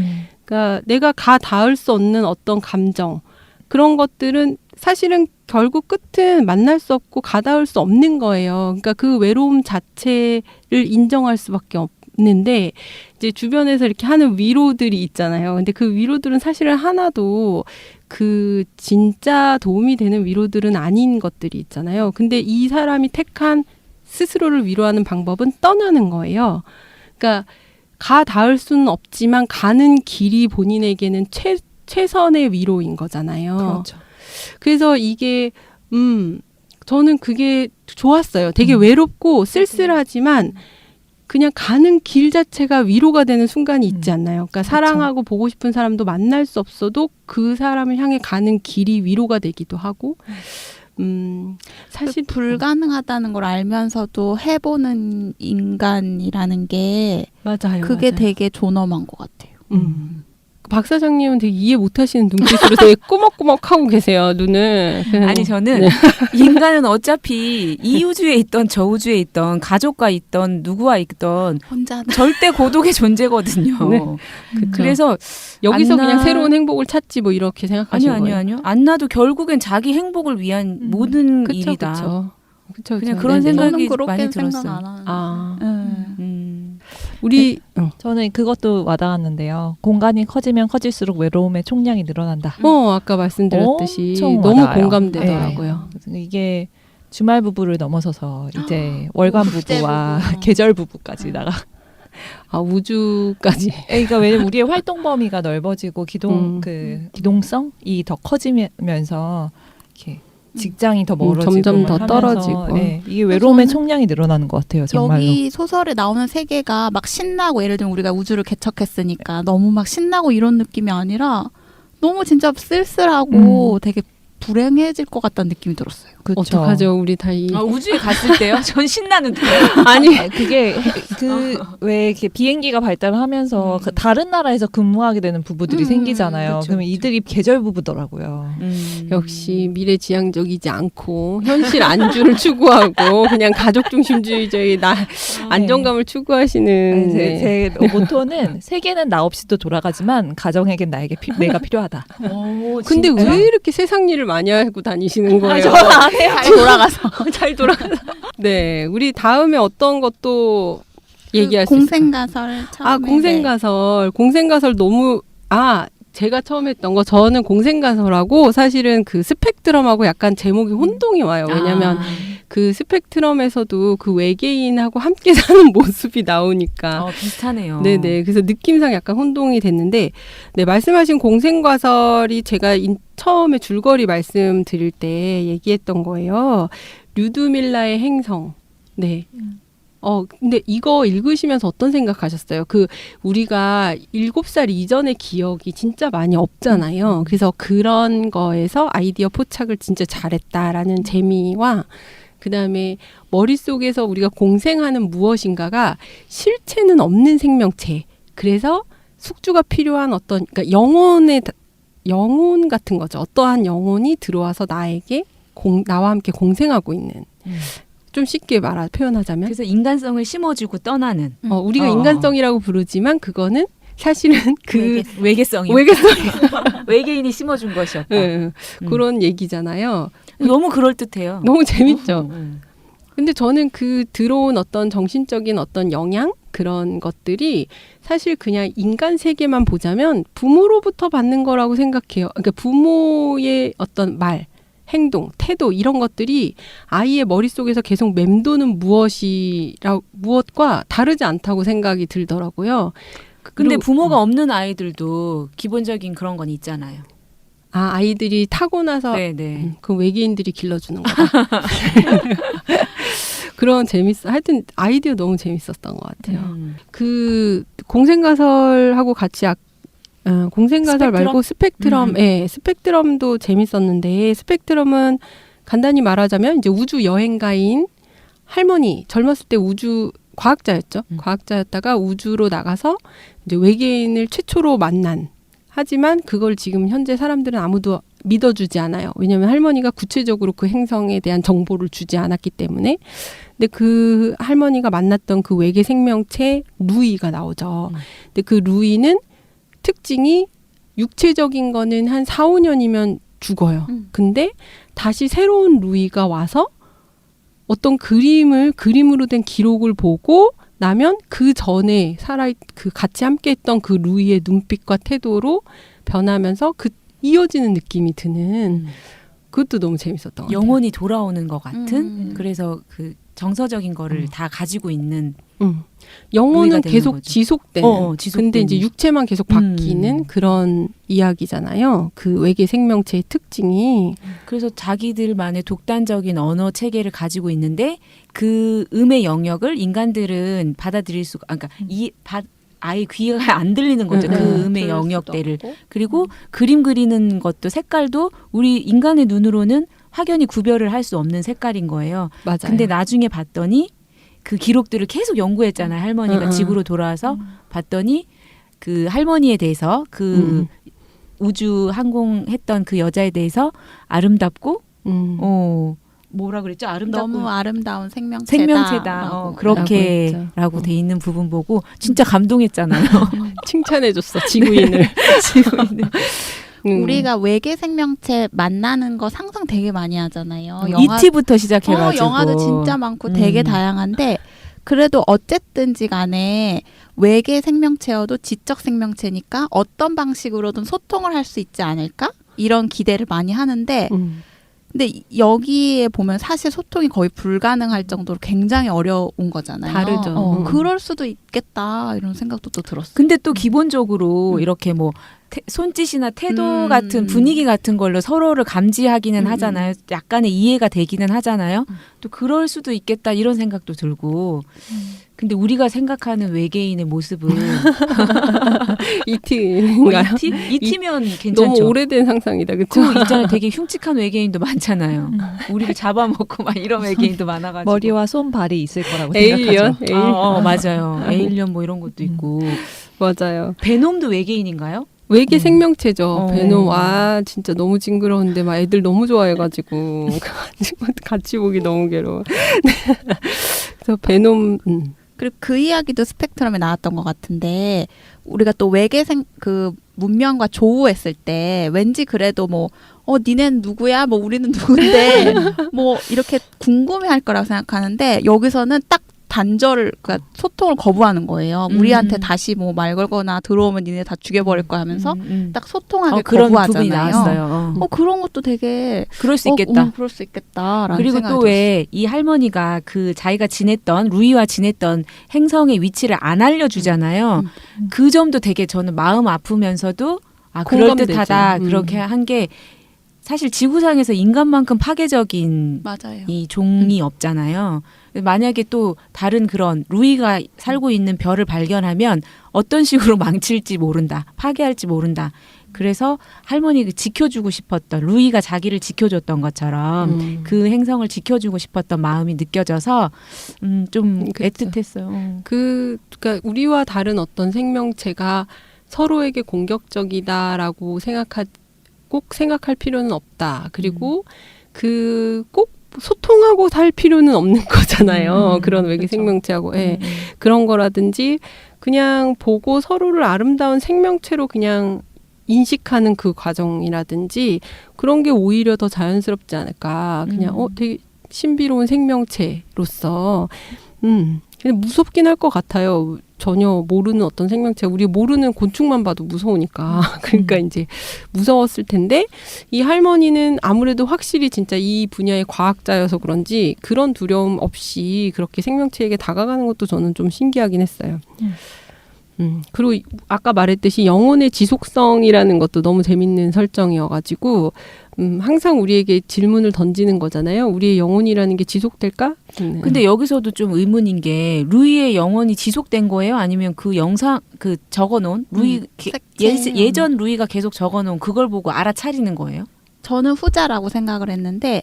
그러니까 내가 닿을 수 없는 어떤 감정 그런 것들은 사실은 결국 끝은 만날 수 없고 가닿을 수 없는 거예요. 그러니까 그 외로움 자체를 인정할 수밖에 없는데 이제 주변에서 이렇게 하는 위로들이 있잖아요. 근데 그 위로들은 사실은 하나도 그 진짜 도움이 되는 위로들은 아닌 것들이 있잖아요. 근데 이 사람이 택한 스스로를 위로하는 방법은 떠나는 거예요. 그러니까 가닿을 수는 없지만 가는 길이 본인에게는 최선의 위로인 거잖아요. 그렇죠. 그래서 이게 저는 그게 좋았어요. 되게 외롭고 쓸쓸하지만 그냥 가는 길 자체가 위로가 되는 순간이 있지 않나요? 그러니까 그쵸. 사랑하고 보고 싶은 사람도 만날 수 없어도 그 사람을 향해 가는 길이 위로가 되기도 하고 사실 불가능하다는 걸 알면서도 해보는 인간이라는 게 맞아요. 그게 맞아요. 되게 존엄한 것 같아요. 박 사장님은 되게 이해 못하시는 눈빛으로 되게 꾸벅꾸벅 하고 계세요. 눈을. 아니 저는 네. 인간은 어차피 이 우주에 있던 저 우주에 있던 가족과 있던 누구와 있던 혼자 절대 고독의 존재거든요. 네. 그래서 여기서 안나- 그냥 새로운 행복을 찾지 뭐 이렇게 생각하시는 거예요. 아니요. 안나도 결국엔 자기 행복을 위한 모든 그쵸, 일이다. 그쵸. 그냥 그런 네네. 생각이 저는 그렇게 많이 생각 들었어요. 안 하는데. 아, 네. 저는 그것도 와닿았는데요. 공간이 커지면 커질수록 외로움의 총량이 늘어난다. 아까 말씀드렸듯이 엄청 너무 와닿아요. 공감되더라고요. 네. 이게 주말 부부를 넘어서서 이제 월간 국제 부부와 부부. 계절 부부까지 나가. 아, 우주까지. 그러니까 왜냐면 우리의 활동 범위가 넓어지고 기동성이 더 커지면서 이렇게 직장이 더 멀어지고 점점 더 하면서, 떨어지고. 네, 이게 외로움의 저는 총량이 늘어나는 것 같아요. 정말로. 여기 소설에 나오는 세계가 막 신나고 예를 들면 우리가 우주를 개척했으니까 너무 막 신나고 이런 느낌이 아니라 너무 진짜 쓸쓸하고 되게 불행해질 것 같다는 느낌이 들었어요. 그쵸. 어떡하죠? 우리 다 우주에 갔을 때요? 전 신나는데. 아니 그게 왜 이렇게 비행기가 발달하면서 그 다른 나라에서 근무하게 되는 부부들이 생기잖아요. 그쵸, 그러면 그쵸. 이들이 계절 부부더라고요. 역시 미래지향적이지 않고 현실 안주를 추구하고 그냥 가족 중심주의적인 안정감을 추구하시는 네. 제 모토는 세계는 나 없이도 돌아가지만 가정에겐 내가 필요하다. 근데 진짜? 왜 이렇게 세상 일을 많이 하고 다니시는 거예요? 안 해요. 잘 돌아가서 잘 돌아가서. 네, 우리 다음에 어떤 것도 얘기할 수 있어요. 공생가설 처음에 공생가설. 공생가설 너무 제가 처음 했던 거 저는 공생가설하고 사실은 그 스펙트럼하고 약간 제목이 혼동이 와요. 왜냐면 그 스펙트럼에서도 그 외계인하고 함께 사는 모습이 나오니까. 비슷하네요. 네네. 그래서 느낌상 약간 혼동이 됐는데, 네, 말씀하신 공생과설이 제가 처음에 줄거리 말씀드릴 때 얘기했던 거예요. 류드밀라의 행성. 네. 근데 이거 읽으시면서 어떤 생각하셨어요? 우리가 7살 이전의 기억이 진짜 많이 없잖아요. 그래서 그런 거에서 아이디어 포착을 진짜 잘했다라는 재미와 그다음에 머릿속에서 우리가 공생하는 무엇인가가 실체는 없는 생명체. 그래서 숙주가 필요한 어떤 그러니까 영혼 같은 거죠. 어떠한 영혼이 들어와서 나에게 나와 함께 공생하고 있는. 좀 쉽게 표현하자면 그래서 인간성을 심어주고 떠나는. 우리가 인간성이라고 부르지만 그거는 사실은 외계성이 외계성 외계인이 심어준 것이었다. 그런 얘기잖아요. 너무 그럴듯해요. 너무 재밌죠. 근데 저는 그 들어온 어떤 정신적인 어떤 영향 그런 것들이 사실 그냥 인간 세계만 보자면 부모로부터 받는 거라고 생각해요. 그러니까 부모의 어떤 말, 행동, 태도 이런 것들이 아이의 머릿속에서 계속 맴도는 무엇과 다르지 않다고 생각이 들더라고요. 근데 부모가 없는 아이들도 기본적인 그런 건 있잖아요. 아이들이 타고나서 네네. 그 외계인들이 길러주는 거다. 그런 하여튼 아이디어 너무 재밌었던 것 같아요. 그 공생가설하고 같이 공생가설 스펙트럼? 말고 스펙트럼, 스펙트럼도 재밌었는데 스펙트럼은 간단히 말하자면 이제 우주 여행가인 할머니 젊었을 때 우주 과학자였죠. 과학자였다가 우주로 나가서 이제 외계인을 최초로 만난. 하지만 그걸 지금 현재 사람들은 아무도 믿어주지 않아요. 왜냐하면 할머니가 구체적으로 그 행성에 대한 정보를 주지 않았기 때문에. 근데 그 할머니가 만났던 그 외계 생명체 루이가 나오죠. 근데 그 루이는 특징이 육체적인 거는 한 4, 5년이면 죽어요. 근데 다시 새로운 루이가 와서 어떤 그림으로 된 기록을 보고 나면 그 전에 같이 함께 했던 그 루이의 눈빛과 태도로 변하면서 이어지는 느낌이 드는 그것도 너무 재밌었던 것 같아요. 영혼이 돌아오는 것 같은 그래서 정서적인 거를 다 가지고 있는 영혼은 루이가 되는 계속 거죠. 지속되는. 지속되는. 근데 이제 육체만 계속 바뀌는 그런 이야기잖아요. 그 외계 생명체의 특징이. 그래서 자기들만의 독단적인 언어 체계를 가지고 있는데 그 음의 영역을 인간들은 받아들일 수가, 그러니까 아예 귀가 안 들리는 거죠. 그 음의 영역대를. 그리고 그림 그리는 것도 색깔도 우리 인간의 눈으로는 확연히 구별을 할 수 없는 색깔인 거예요. 맞아요. 근데 나중에 봤더니 그 기록들을 계속 연구했잖아요. 할머니가 지구로 돌아와서 봤더니 그 할머니에 대해서 그 우주 항공했던 그 여자에 대해서 아름답고 뭐라 그랬죠? 아름답고 너무 아름다운 생명체다. 생명체다. 그렇게라고 돼 있는 부분 보고 진짜 감동했잖아요. 칭찬해줬어 지구인을. 우리가 외계 생명체 만나는 거 상상 되게 많이 하잖아요. ET부터 시작해가지고 영화도 진짜 많고 되게 다양한데 그래도 어쨌든지 간에 외계 생명체여도 지적 생명체니까 어떤 방식으로든 소통을 할 수 있지 않을까? 이런 기대를 많이 하는데 근데 여기에 보면 사실 소통이 거의 불가능할 정도로 굉장히 어려운 거잖아요. 다르죠. 그럴 수도 있겠다 이런 생각도 또 들었어요. 근데 또 기본적으로 이렇게 뭐 손짓이나 태도 같은 분위기 같은 걸로 서로를 감지하기는 하잖아요. 약간의 이해가 되기는 하잖아요. 또 그럴 수도 있겠다 이런 생각도 들고. 근데 우리가 생각하는 외계인의 모습은 ET인가요? ET면 괜찮죠. 너무 오래된 상상이다, 그렇죠? 그 있잖아요. 되게 흉측한 외계인도 많잖아요. 우리를 잡아먹고 막 이런 외계인도 많아가지고. 머리와 손, 발이 있을 거라고 에일리언? 생각하죠. 맞아요. 에일리언 뭐 이런 것도 있고. 맞아요. 베놈도 외계인인가요? 외계 생명체죠. 베놈. 진짜 너무 징그러운데 막 애들 너무 좋아해가지고 같이 보기 너무 괴로워. 그래서 베놈. 그리고 그 이야기도 스펙트럼에 나왔던 것 같은데 우리가 또 그 문명과 조우했을 때 왠지 그래도 뭐 니넨 누구야? 뭐 우리는 누군데 뭐 이렇게 궁금해할 거라고 생각하는데 여기서는 딱 단절을 그러니까 소통을 거부하는 거예요. 우리한테 다시 뭐 말 걸거나 들어오면 니네 다 죽여버릴 거야 하면서 딱 소통하게 그런 거부하잖아요. 부분이 나왔어요. 그런 것도 되게 그럴 수 있겠다. 그럴 수 있겠다라는 그리고 생각이 또 왜 이 할머니가 그 자기가 루이와 지냈던 행성의 위치를 안 알려주잖아요. 그 점도 되게 저는 마음 아프면서도 그럴듯하다. 그렇게 한 게 사실 지구상에서 인간만큼 파괴적인 맞아요. 이 종이 없잖아요. 만약에 또 다른 그런 루이가 살고 있는 별을 발견하면 어떤 식으로 망칠지 모른다. 파괴할지 모른다. 그래서 할머니가 지켜주고 싶었던 루이가 자기를 지켜줬던 것처럼 그 행성을 지켜주고 싶었던 마음이 느껴져서 좀 그쵸. 애틋했어요. 그러니까 우리와 다른 어떤 생명체가 서로에게 공격적이다라고 꼭 생각할 필요는 없다. 그리고 꼭 소통하고 살 필요는 없는 거잖아요. 그런 외계 그쵸. 생명체하고. 그런 거라든지 그냥 보고 서로를 아름다운 생명체로 그냥 인식하는 그 과정이라든지 그런 게 오히려 더 자연스럽지 않을까. 그냥 되게 신비로운 생명체로서 근데 무섭긴 할 것 같아요. 전혀 모르는 어떤 생명체, 우리 모르는 곤충만 봐도 무서우니까. 그러니까 이제 무서웠을 텐데 이 할머니는 아무래도 확실히 진짜 이 분야의 과학자여서 그런지 그런 두려움 없이 그렇게 생명체에게 다가가는 것도 저는 좀 신기하긴 했어요. 그리고 아까 말했듯이 영혼의 지속성이라는 것도 너무 재밌는 설정이어가지고 항상 우리에게 질문을 던지는 거잖아요. 우리의 영혼이라는 게 지속될까? 근데 여기서도 좀 의문인 게 루이의 영혼이 지속된 거예요? 아니면 그 영상 그 적어놓은 루이 예전 루이가 계속 적어놓은 그걸 보고 알아차리는 거예요? 저는 후자라고 생각을 했는데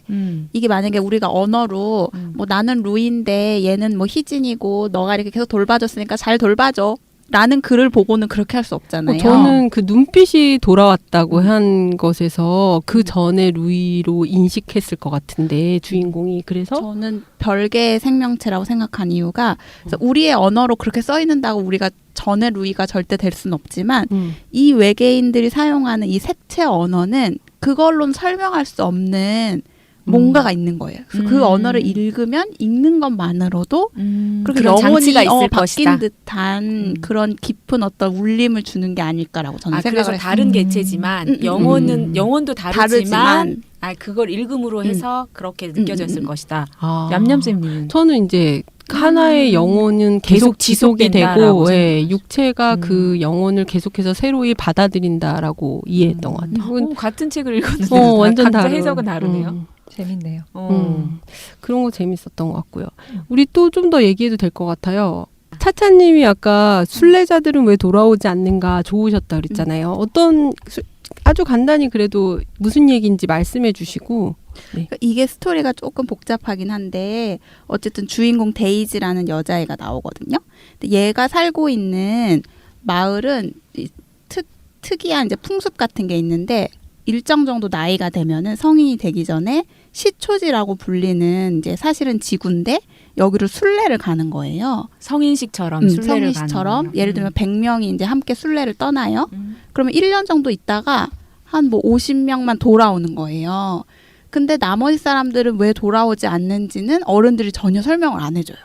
이게 만약에 우리가 언어로 뭐 나는 루이인데 얘는 뭐 희진이고 너가 이렇게 계속 돌봐줬으니까 잘 돌봐줘 라는 글을 보고는 그렇게 할 수 없잖아요. 저는 그 눈빛이 돌아왔다고 한 것에서 그 전에 루이로 인식했을 것 같은데 주인공이 그래서 저는 별개의 생명체라고 생각한 이유가 그래서 우리의 언어로 그렇게 써 있는다고 우리가 전에 루이가 절대 될 수는 없지만 이 외계인들이 사용하는 이 색채 언어는 그걸로는 설명할 수 없는 뭔가가 있는 거예요. 그래서 그 언어를 읽으면 읽는 것만으로도 그렇게 그런 영혼이 장치가 있을 바뀐 것이다. 듯한 그런 깊은 어떤 울림을 주는 게 아닐까라고 저는 생각을 그래서 했어요. 다른 개체지만 영혼도 다르지만 그걸 읽음으로 해서 그렇게 느껴졌을 것이다. 얌얌쌤님은 저는 이제 하나의 영혼은 계속 지속이 지속된다라고 되고 육체가 음. 그 영혼을 계속해서 새로이 받아들인다라고 이해했던 것 같아요. 같은 책을 읽었는데 완전 각자 다른. 해석은 다르네요. 재밌네요. 그런 거 재밌었던 것 같고요. 우리 또 좀 더 얘기해도 될 것 같아요. 차차님이 아까 순례자들은 왜 돌아오지 않는가 좋으셨다 그랬잖아요. 아주 간단히 그래도 무슨 얘기인지 말씀해 주시고. 그러니까 이게 스토리가 조금 복잡하긴 한데 어쨌든 주인공 데이지라는 여자애가 나오거든요. 근데 얘가 살고 있는 마을은 특이한 이제 풍습 같은 게 있는데 일정 정도 나이가 되면은 성인이 되기 전에 시초지라고 불리는 이제 사실은 지구인데 여기로 순례를 가는 거예요. 성인식처럼 순례를 성인식처럼 가는 거예요. 예를 들면 100명이 이제 함께 순례를 떠나요. 그러면 1년 정도 있다가 한 뭐 50명만 돌아오는 거예요. 근데 나머지 사람들은 왜 돌아오지 않는지는 어른들이 전혀 설명을 안 해줘요.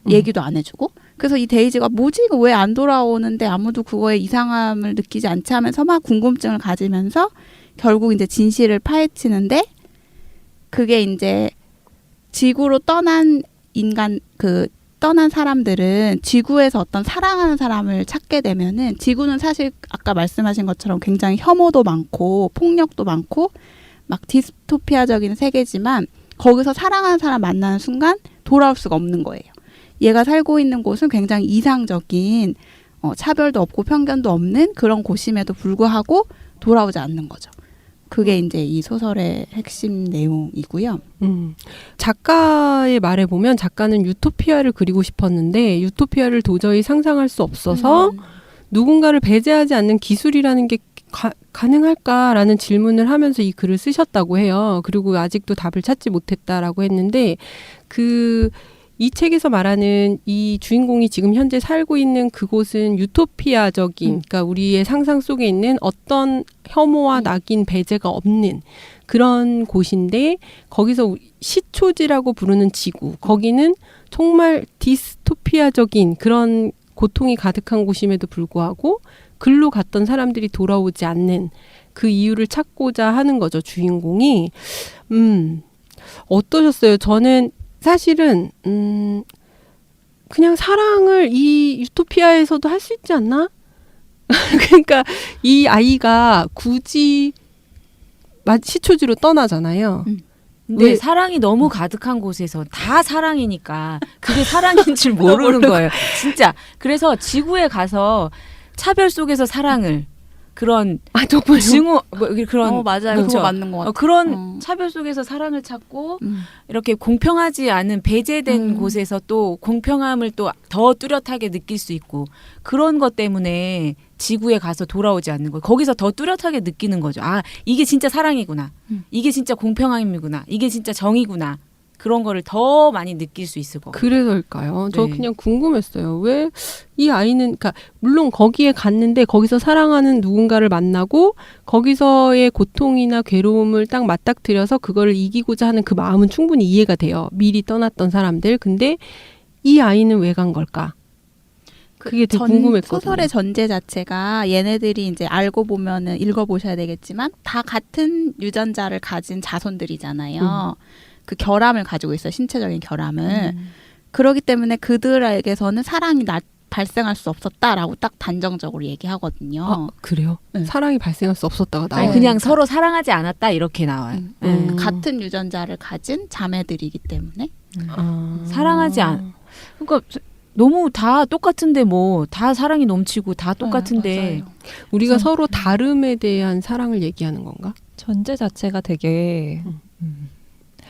얘기도 안 해주고. 그래서 이 데이지가 뭐지 이거 왜 안 돌아오는데 아무도 그거에 이상함을 느끼지 않지 하면서 막 궁금증을 가지면서 결국 이제 진실을 파헤치는데 그게 이제 지구로 떠난 떠난 사람들은 지구에서 어떤 사랑하는 사람을 찾게 되면은 지구는 사실 아까 말씀하신 것처럼 굉장히 혐오도 많고 폭력도 많고 막 디스토피아적인 세계지만 거기서 사랑하는 사람 만나는 순간 돌아올 수가 없는 거예요. 얘가 살고 있는 곳은 굉장히 이상적인 차별도 없고 편견도 없는 그런 곳임에도 불구하고 돌아오지 않는 거죠. 그게 이제 이 소설의 핵심 내용이고요. 작가의 말에 보면 작가는 유토피아를 그리고 싶었는데 유토피아를 도저히 상상할 수 없어서 누군가를 배제하지 않는 기술이라는 게 가능할까라는 질문을 하면서 이 글을 쓰셨다고 해요. 그리고 아직도 답을 찾지 못했다라고 했는데 이 책에서 말하는 이 주인공이 지금 현재 살고 있는 그곳은 유토피아적인, 그러니까 우리의 상상 속에 있는 어떤 혐오와 낙인, 배제가 없는 그런 곳인데 거기서 시초지라고 부르는 지구, 거기는 정말 디스토피아적인 그런 고통이 가득한 곳임에도 불구하고 글로 갔던 사람들이 돌아오지 않는 그 이유를 찾고자 하는 거죠, 주인공이. 어떠셨어요? 저는 사실은 그냥 사랑을 이 유토피아에서도 할 수 있지 않나? 그러니까 이 아이가 굳이 시초지로 떠나잖아요. 근데 사랑이 너무 가득한 곳에서 다 사랑이니까 그게 사랑인 줄 모르는 거예요. 진짜. 그래서 지구에 가서 차별 속에서 사랑을 그런 정말 증오 그런 맞아요. 그렇죠. 그거 맞는 것 같아요. 그런 차별 속에서 사랑을 찾고 이렇게 공평하지 않은 배제된 곳에서 또 공평함을 또 더 뚜렷하게 느낄 수 있고 그런 것 때문에 지구에 가서 돌아오지 않는 거예요. 거기서 더 뚜렷하게 느끼는 거죠. 아, 이게 진짜 사랑이구나. 이게 진짜 공평함이구나. 이게 진짜 정의구나. 그런 거를 더 많이 느낄 수 있을 것 같아요. 그래서일까요? 저 네. 그냥 궁금했어요. 왜 이 아이는, 그러니까 물론 거기에 갔는데 거기서 사랑하는 누군가를 만나고 거기서의 고통이나 괴로움을 딱 맞닥뜨려서 그거를 이기고자 하는 그 마음은 충분히 이해가 돼요. 미리 떠났던 사람들. 근데 이 아이는 왜 간 걸까? 그게 되게 궁금했거든요. 소설의 전제 자체가 얘네들이 이제 알고 보면은 읽어보셔야 되겠지만 다 같은 유전자를 가진 자손들이잖아요. 그 결함을 가지고 있어요. 신체적인 결함을. 그렇기 때문에 그들에게서는 사랑이 발생할 수 없었다라고 딱 단정적으로 얘기하거든요. 그래요? 네. 사랑이 발생할 수 없었다가 아니, 나와요. 그냥 서로 사랑하지 않았다 이렇게 나와요. 같은 유전자를 가진 자매들이기 때문에. 사랑하지 그러니까 너무 다 똑같은데 뭐 다 사랑이 넘치고 다 똑같은데 맞아요. 우리가 서로 다름에 대한 사랑을 얘기하는 건가? 전제 자체가 되게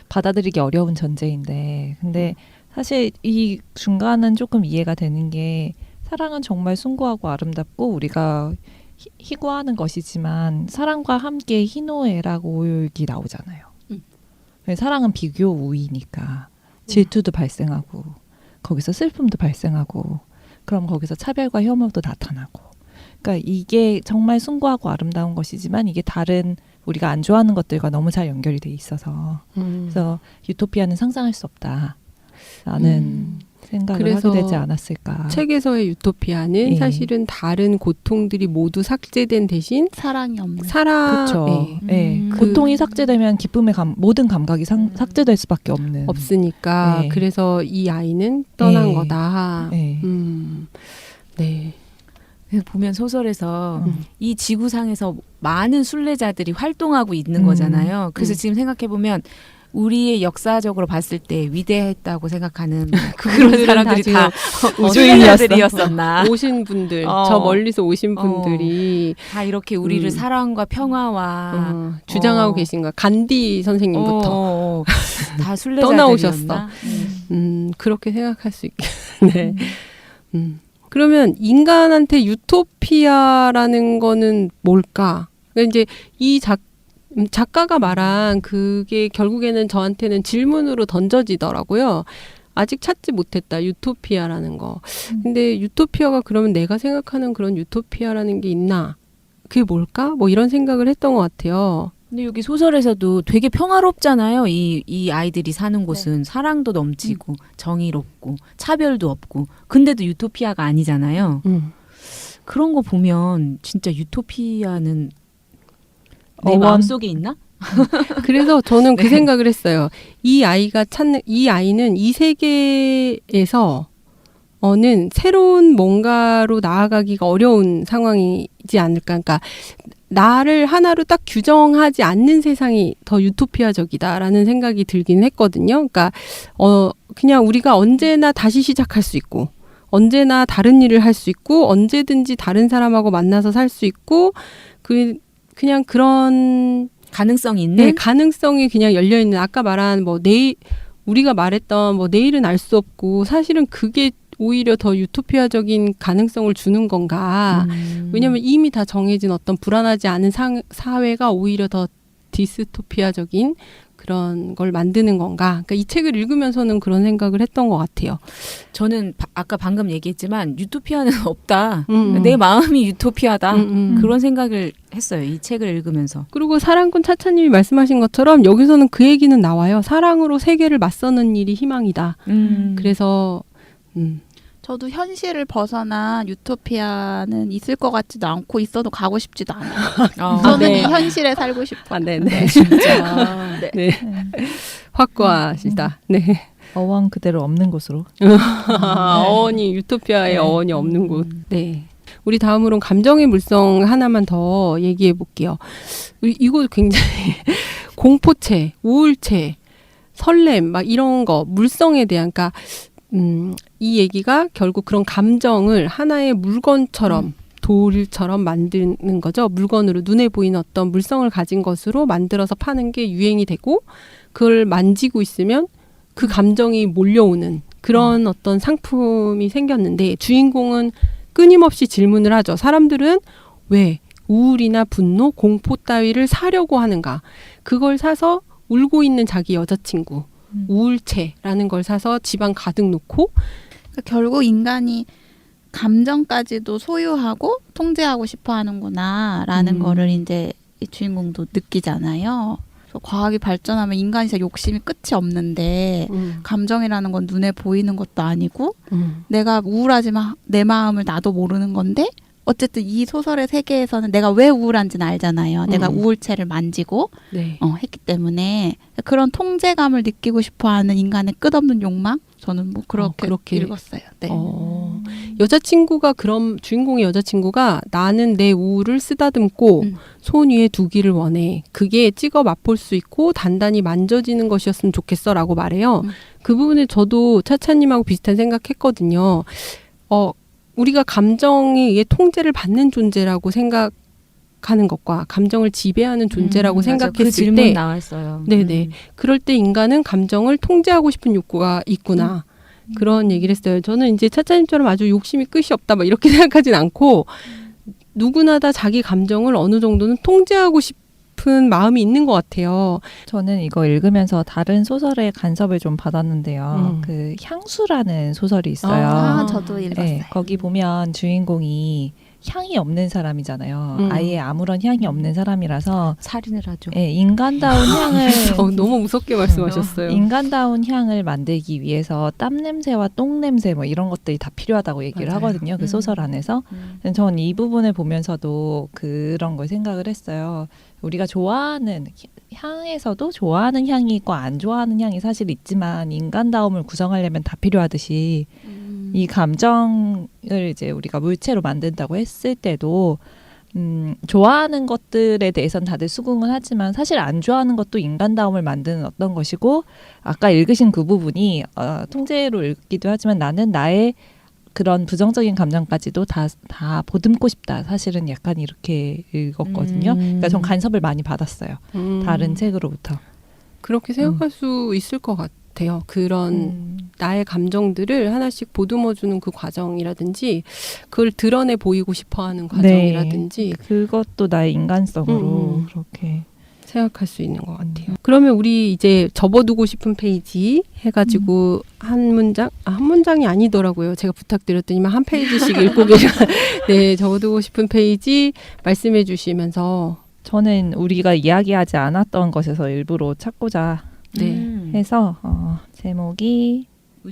받아들이기 어려운 전제인데 근데 사실 이 중간은 조금 이해가 되는 게 사랑은 정말 숭고하고 아름답고 우리가 희구하는 것이지만 사랑과 함께 희노애락 오욕이 나오잖아요. 사랑은 비교 우위니까 질투도 발생하고 거기서 슬픔도 발생하고 그럼 거기서 차별과 혐오도 나타나고 그러니까 이게 정말 숭고하고 아름다운 것이지만 이게 다른 우리가 안 좋아하는 것들과 너무 잘 연결이 돼 있어서 그래서 유토피아는 상상할 수 없다. 나는 생각을 그래서 하게 되지 않았을까. 책에서의 유토피아는 예. 사실은 다른 고통들이 모두 삭제된 대신 사랑이 없는. 사랑 그렇죠. 네, 예. 그- 고통이 삭제되면 기쁨의 모든 감각이 삭제될 수밖에 없는. 없으니까 네. 그래서 이 아이는 떠난 네. 거다. 네. 네. 보면 소설에서 음. 이 지구상에서 많은 순례자들이 활동하고 있는 음. 거잖아요. 그래서 음. 지금 생각해 보면 우리의 역사적으로 봤을 때 위대했다고 생각하는 그분들은 그런 사람들이 다 다 우주인이었어. 순례자들이었었나. 오신 분들, 어. 저 멀리서 오신 어. 분들이 다 이렇게 우리를 사랑과 평화와 주장하고 어. 계신 거야. 간디 선생님부터 다 순례자들이었나. 떠나오셨어. 그렇게 생각할 수 있겠네. 그러면 인간한테 유토피아라는 거는 뭘까? 그러니까 이제 이 작가가 말한 그게 결국에는 저한테는 질문으로 던져지더라고요. 아직 찾지 못했다. 유토피아라는 거. 근데 유토피아가 그러면 내가 생각하는 그런 유토피아라는 게 있나? 그게 뭘까? 뭐 이런 생각을 했던 것 같아요. 근데 여기 소설에서도 되게 평화롭잖아요. 이 아이들이 사는 곳은 사랑도 넘치고 정의롭고 차별도 없고 근데도 유토피아가 아니잖아요. 그런 거 보면 진짜 유토피아는 내 어원. 마음속에 있나? 그래서 저는 그 네. 생각을 했어요. 이 아이는 이 세계에서 는 새로운 뭔가로 나아가기가 어려운 상황이지 않을까. 그러니까 나를 하나로 딱 규정하지 않는 세상이 더 유토피아적이다라는 생각이 들긴 했거든요. 그러니까 그냥 우리가 언제나 다시 시작할 수 있고 언제나 다른 일을 할 수 있고 언제든지 다른 사람하고 만나서 살 수 있고 그냥 그런 가능성이 있는? 네, 가능성이 그냥 열려 있는 아까 말한 뭐 우리가 말했던 뭐 내일은 알 수 없고 사실은 그게 오히려 더 유토피아적인 가능성을 주는 건가? 왜냐하면 이미 다 정해진 어떤 불안하지 않은 사회가 오히려 더 디스토피아적인 그런 걸 만드는 건가? 그러니까 이 책을 읽으면서는 그런 생각을 했던 것 같아요. 저는 아까 방금 얘기했지만 유토피아는 없다. 음. 내 마음이 유토피아다. 음. 그런 생각을 했어요. 이 책을 읽으면서. 그리고 사랑꾼 차차님이 말씀하신 것처럼 여기서는 그 얘기는 나와요. 사랑으로 세계를 맞서는 일이 희망이다. 그래서 저도 현실을 벗어난 유토피아는 있을 것 같지도 않고 있어도 가고 싶지도 않아요. 저는 네. 이 현실에 살고 싶어요. 네네. 진짜. 네. 네. 확고하시다. 네. 어원 그대로 없는 곳으로. 어원이 유토피아의 네. 어원이 없는 곳. 네. 우리 다음으로는 감정의 물성 하나만 더 얘기해 볼게요. 이거 굉장히 공포체, 우울체, 설렘 막 이런 거 물성에 대한 그러니까 이 얘기가 결국 그런 감정을 하나의 물건처럼 돌처럼 만드는 거죠. 물건으로 눈에 보이는 어떤 물성을 가진 것으로 만들어서 파는 게 유행이 되고 그걸 만지고 있으면 그 감정이 몰려오는 그런 어떤 상품이 생겼는데 주인공은 끊임없이 질문을 하죠. 사람들은 왜 우울이나 분노, 공포 따위를 사려고 하는가? 그걸 사서 울고 있는 자기 여자친구, 우울체라는 걸 사서 집안 가득 놓고 그러니까 결국 인간이 감정까지도 소유하고 통제하고 싶어 하는구나라는 거를 이제 이 주인공도 느끼잖아요. 그래서 과학이 발전하면 인간이 진짜 욕심이 끝이 없는데 감정이라는 건 눈에 보이는 것도 아니고 내가 우울하지만 내 마음을 나도 모르는 건데 어쨌든 이 소설의 세계에서는 내가 왜 우울한지는 알잖아요. 내가 우울체를 만지고 네. 했기 때문에 그런 통제감을 느끼고 싶어하는 인간의 끝없는 욕망? 저는 뭐 그렇게 읽었어요. 네. 여자친구가 그럼 주인공의 여자친구가 나는 내 우울을 쓰다듬고 손 위에 두기를 원해. 그게 찍어 맛볼 수 있고 단단히 만져지는 것이었으면 좋겠어라고 말해요. 그 부분에 저도 차차님하고 비슷한 생각했거든요. 우리가 감정에 의해 통제를 받는 존재라고 생각하는 것과 감정을 지배하는 존재라고 생각했을 그 질문 때 나왔어요. 네네. 그럴 때 인간은 감정을 통제하고 싶은 욕구가 있구나. 그런 얘기를 했어요. 저는 이제 차차님처럼 아주 욕심이 끝이 없다 막 이렇게 생각하진 않고 누구나 다 자기 감정을 어느 정도는 통제하고 싶은 마음이 있는 것 같아요. 저는 이거 읽으면서 다른 소설의 간섭을 좀 받았는데요. 그 향수라는 소설이 있어요. 저도 읽었어요. 네, 거기 보면 주인공이 향이 없는 사람이잖아요. 아예 아무런 향이 없는 사람이라서 살인을 하죠. 예, 인간다운 향을 너무 무섭게 말씀하셨어요. 인간다운 향을 만들기 위해서 땀 냄새와 똥 냄새 뭐 이런 것들이 다 필요하다고 얘기를 맞아요. 하거든요. 그 소설 안에서. 전 이 부분을 보면서도 그런 걸 생각을 했어요. 우리가 좋아하는 향에서도 좋아하는 향이 있고 안 좋아하는 향이 사실 있지만 인간다움을 구성하려면 다 필요하듯이 이 감정을 이제 우리가 물체로 만든다고 했을 때도 좋아하는 것들에 대해서는 다들 수긍을 하지만 사실 안 좋아하는 것도 인간다움을 만드는 어떤 것이고 아까 읽으신 그 부분이 통째로 읽기도 하지만 나는 나의 그런 부정적인 감정까지도 다 보듬고 싶다. 사실은 약간 이렇게 읽었거든요. 그러니까 전 간섭을 많이 받았어요. 다른 책으로부터. 그렇게 생각할 수 있을 것 같아요. 그런 나의 감정들을 하나씩 보듬어주는 그 과정이라든지 그걸 드러내 보이고 싶어하는 과정이라든지 그것도 나의 인간성으로 그렇게 생각할 수 있는 것 같아요. 그러면 우리 이제 접어두고 싶은 페이지 해가지고 한 문장이 아니더라고요. 제가 부탁드렸더니만 한 페이지씩 읽고 네, 접어두고 싶은 페이지 말씀해 주시면서 저는 우리가 이야기하지 않았던 것에서 일부러 찾고자 해서 제목이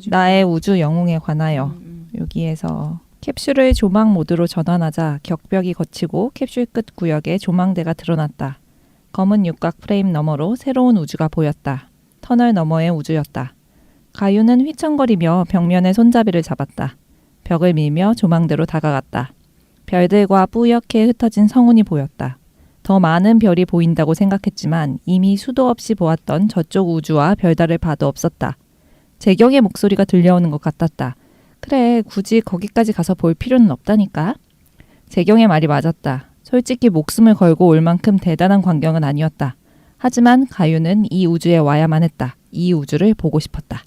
나의 우주 영웅에 관하여 여기에서 캡슐을 조망 모드로 전환하자 격벽이 걷히고 캡슐 끝 구역에 조망대가 드러났다. 검은 육각 프레임 너머로 새로운 우주가 보였다. 터널 너머의 우주였다. 가유는 휘청거리며 벽면의 손잡이를 잡았다. 벽을 밀며 조망대로 다가갔다. 별들과 뿌옇게 흩어진 성운이 보였다. 더 많은 별이 보인다고 생각했지만 이미 수도 없이 보았던 저쪽 우주와 별다를 바도 없었다. 재경의 목소리가 들려오는 것 같았다. 그래, 굳이 거기까지 가서 볼 필요는 없다니까. 재경의 말이 맞았다. 솔직히 목숨을 걸고 올 만큼 대단한 광경은 아니었다. 하지만 가유는 이 우주에 와야만 했다. 이 우주를 보고 싶었다.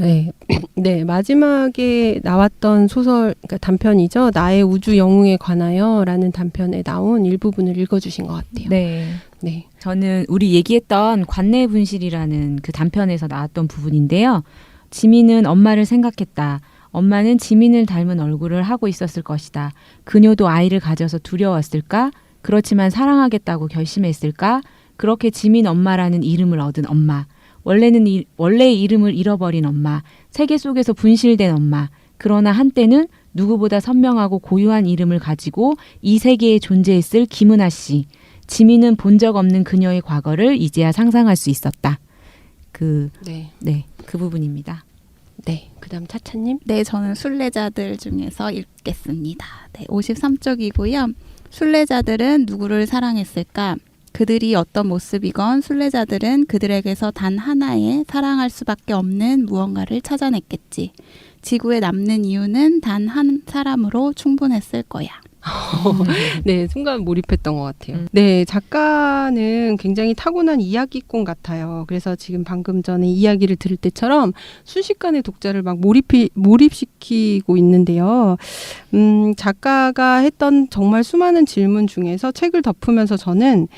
네, 네 마지막에 나왔던 소설, 그러니까 단편이죠. 나의 우주 영웅에 관하여라는 단편에 나온 일부분을 읽어주신 것 같아요. 네. 네. 저는 우리 얘기했던 관내 분실이라는 그 단편에서 나왔던 부분인데요. 지민은 엄마를 생각했다. 엄마는 지민을 닮은 얼굴을 하고 있었을 것이다. 그녀도 아이를 가져서 두려웠을까? 그렇지만 사랑하겠다고 결심했을까? 그렇게 지민 엄마라는 이름을 얻은 엄마. 원래의 이름을 잃어버린 엄마. 세계 속에서 분실된 엄마. 그러나 한때는 누구보다 선명하고 고유한 이름을 가지고 이 세계에 존재했을 김은아 씨. 지민은 본 적 없는 그녀의 과거를 이제야 상상할 수 있었다. 그 부분입니다. 네, 그다음 차차님. 네, 저는 순례자들 중에서 읽겠습니다. 네, 53쪽이고요. 순례자들은 누구를 사랑했을까? 그들이 어떤 모습이건 순례자들은 그들에게서 단 하나의 사랑할 수밖에 없는 무언가를 찾아냈겠지. 지구에 남는 이유는 단 한 사람으로 충분했을 거야. 네, 순간 몰입했던 것 같아요. 네, 작가는 굉장히 타고난 이야기꾼 같아요. 그래서 지금 방금 전에 이야기를 들을 때처럼 순식간에 독자를 막 몰입시키고 있는데요. 작가가 했던 정말 수많은 질문 중에서 책을 덮으면서 저는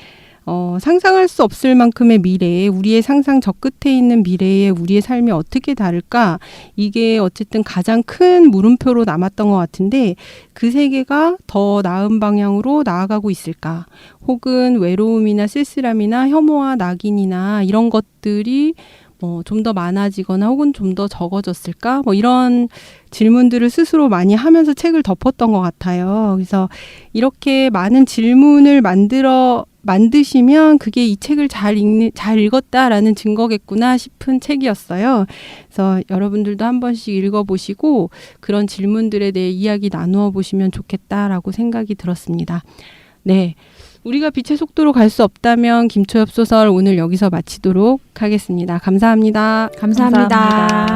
상상할 수 없을 만큼의 미래에 우리의 상상 저 끝에 있는 미래에 우리의 삶이 어떻게 다를까? 이게 어쨌든 가장 큰 물음표로 남았던 것 같은데 그 세계가 더 나은 방향으로 나아가고 있을까? 혹은 외로움이나 쓸쓸함이나 혐오와 낙인이나 이런 것들이 좀 더 많아지거나 혹은 좀 더 적어졌을까? 이런 질문들을 스스로 많이 하면서 책을 덮었던 것 같아요. 그래서 이렇게 많은 질문을 만드시면 그게 이 책을 잘 읽었다라는 증거겠구나 싶은 책이었어요. 그래서 여러분들도 한 번씩 읽어보시고 그런 질문들에 대해 이야기 나누어 보시면 좋겠다라고 생각이 들었습니다. 네. 우리가 빛의 속도로 갈 수 없다면 김초엽 소설 오늘 여기서 마치도록 하겠습니다. 감사합니다. 감사합니다.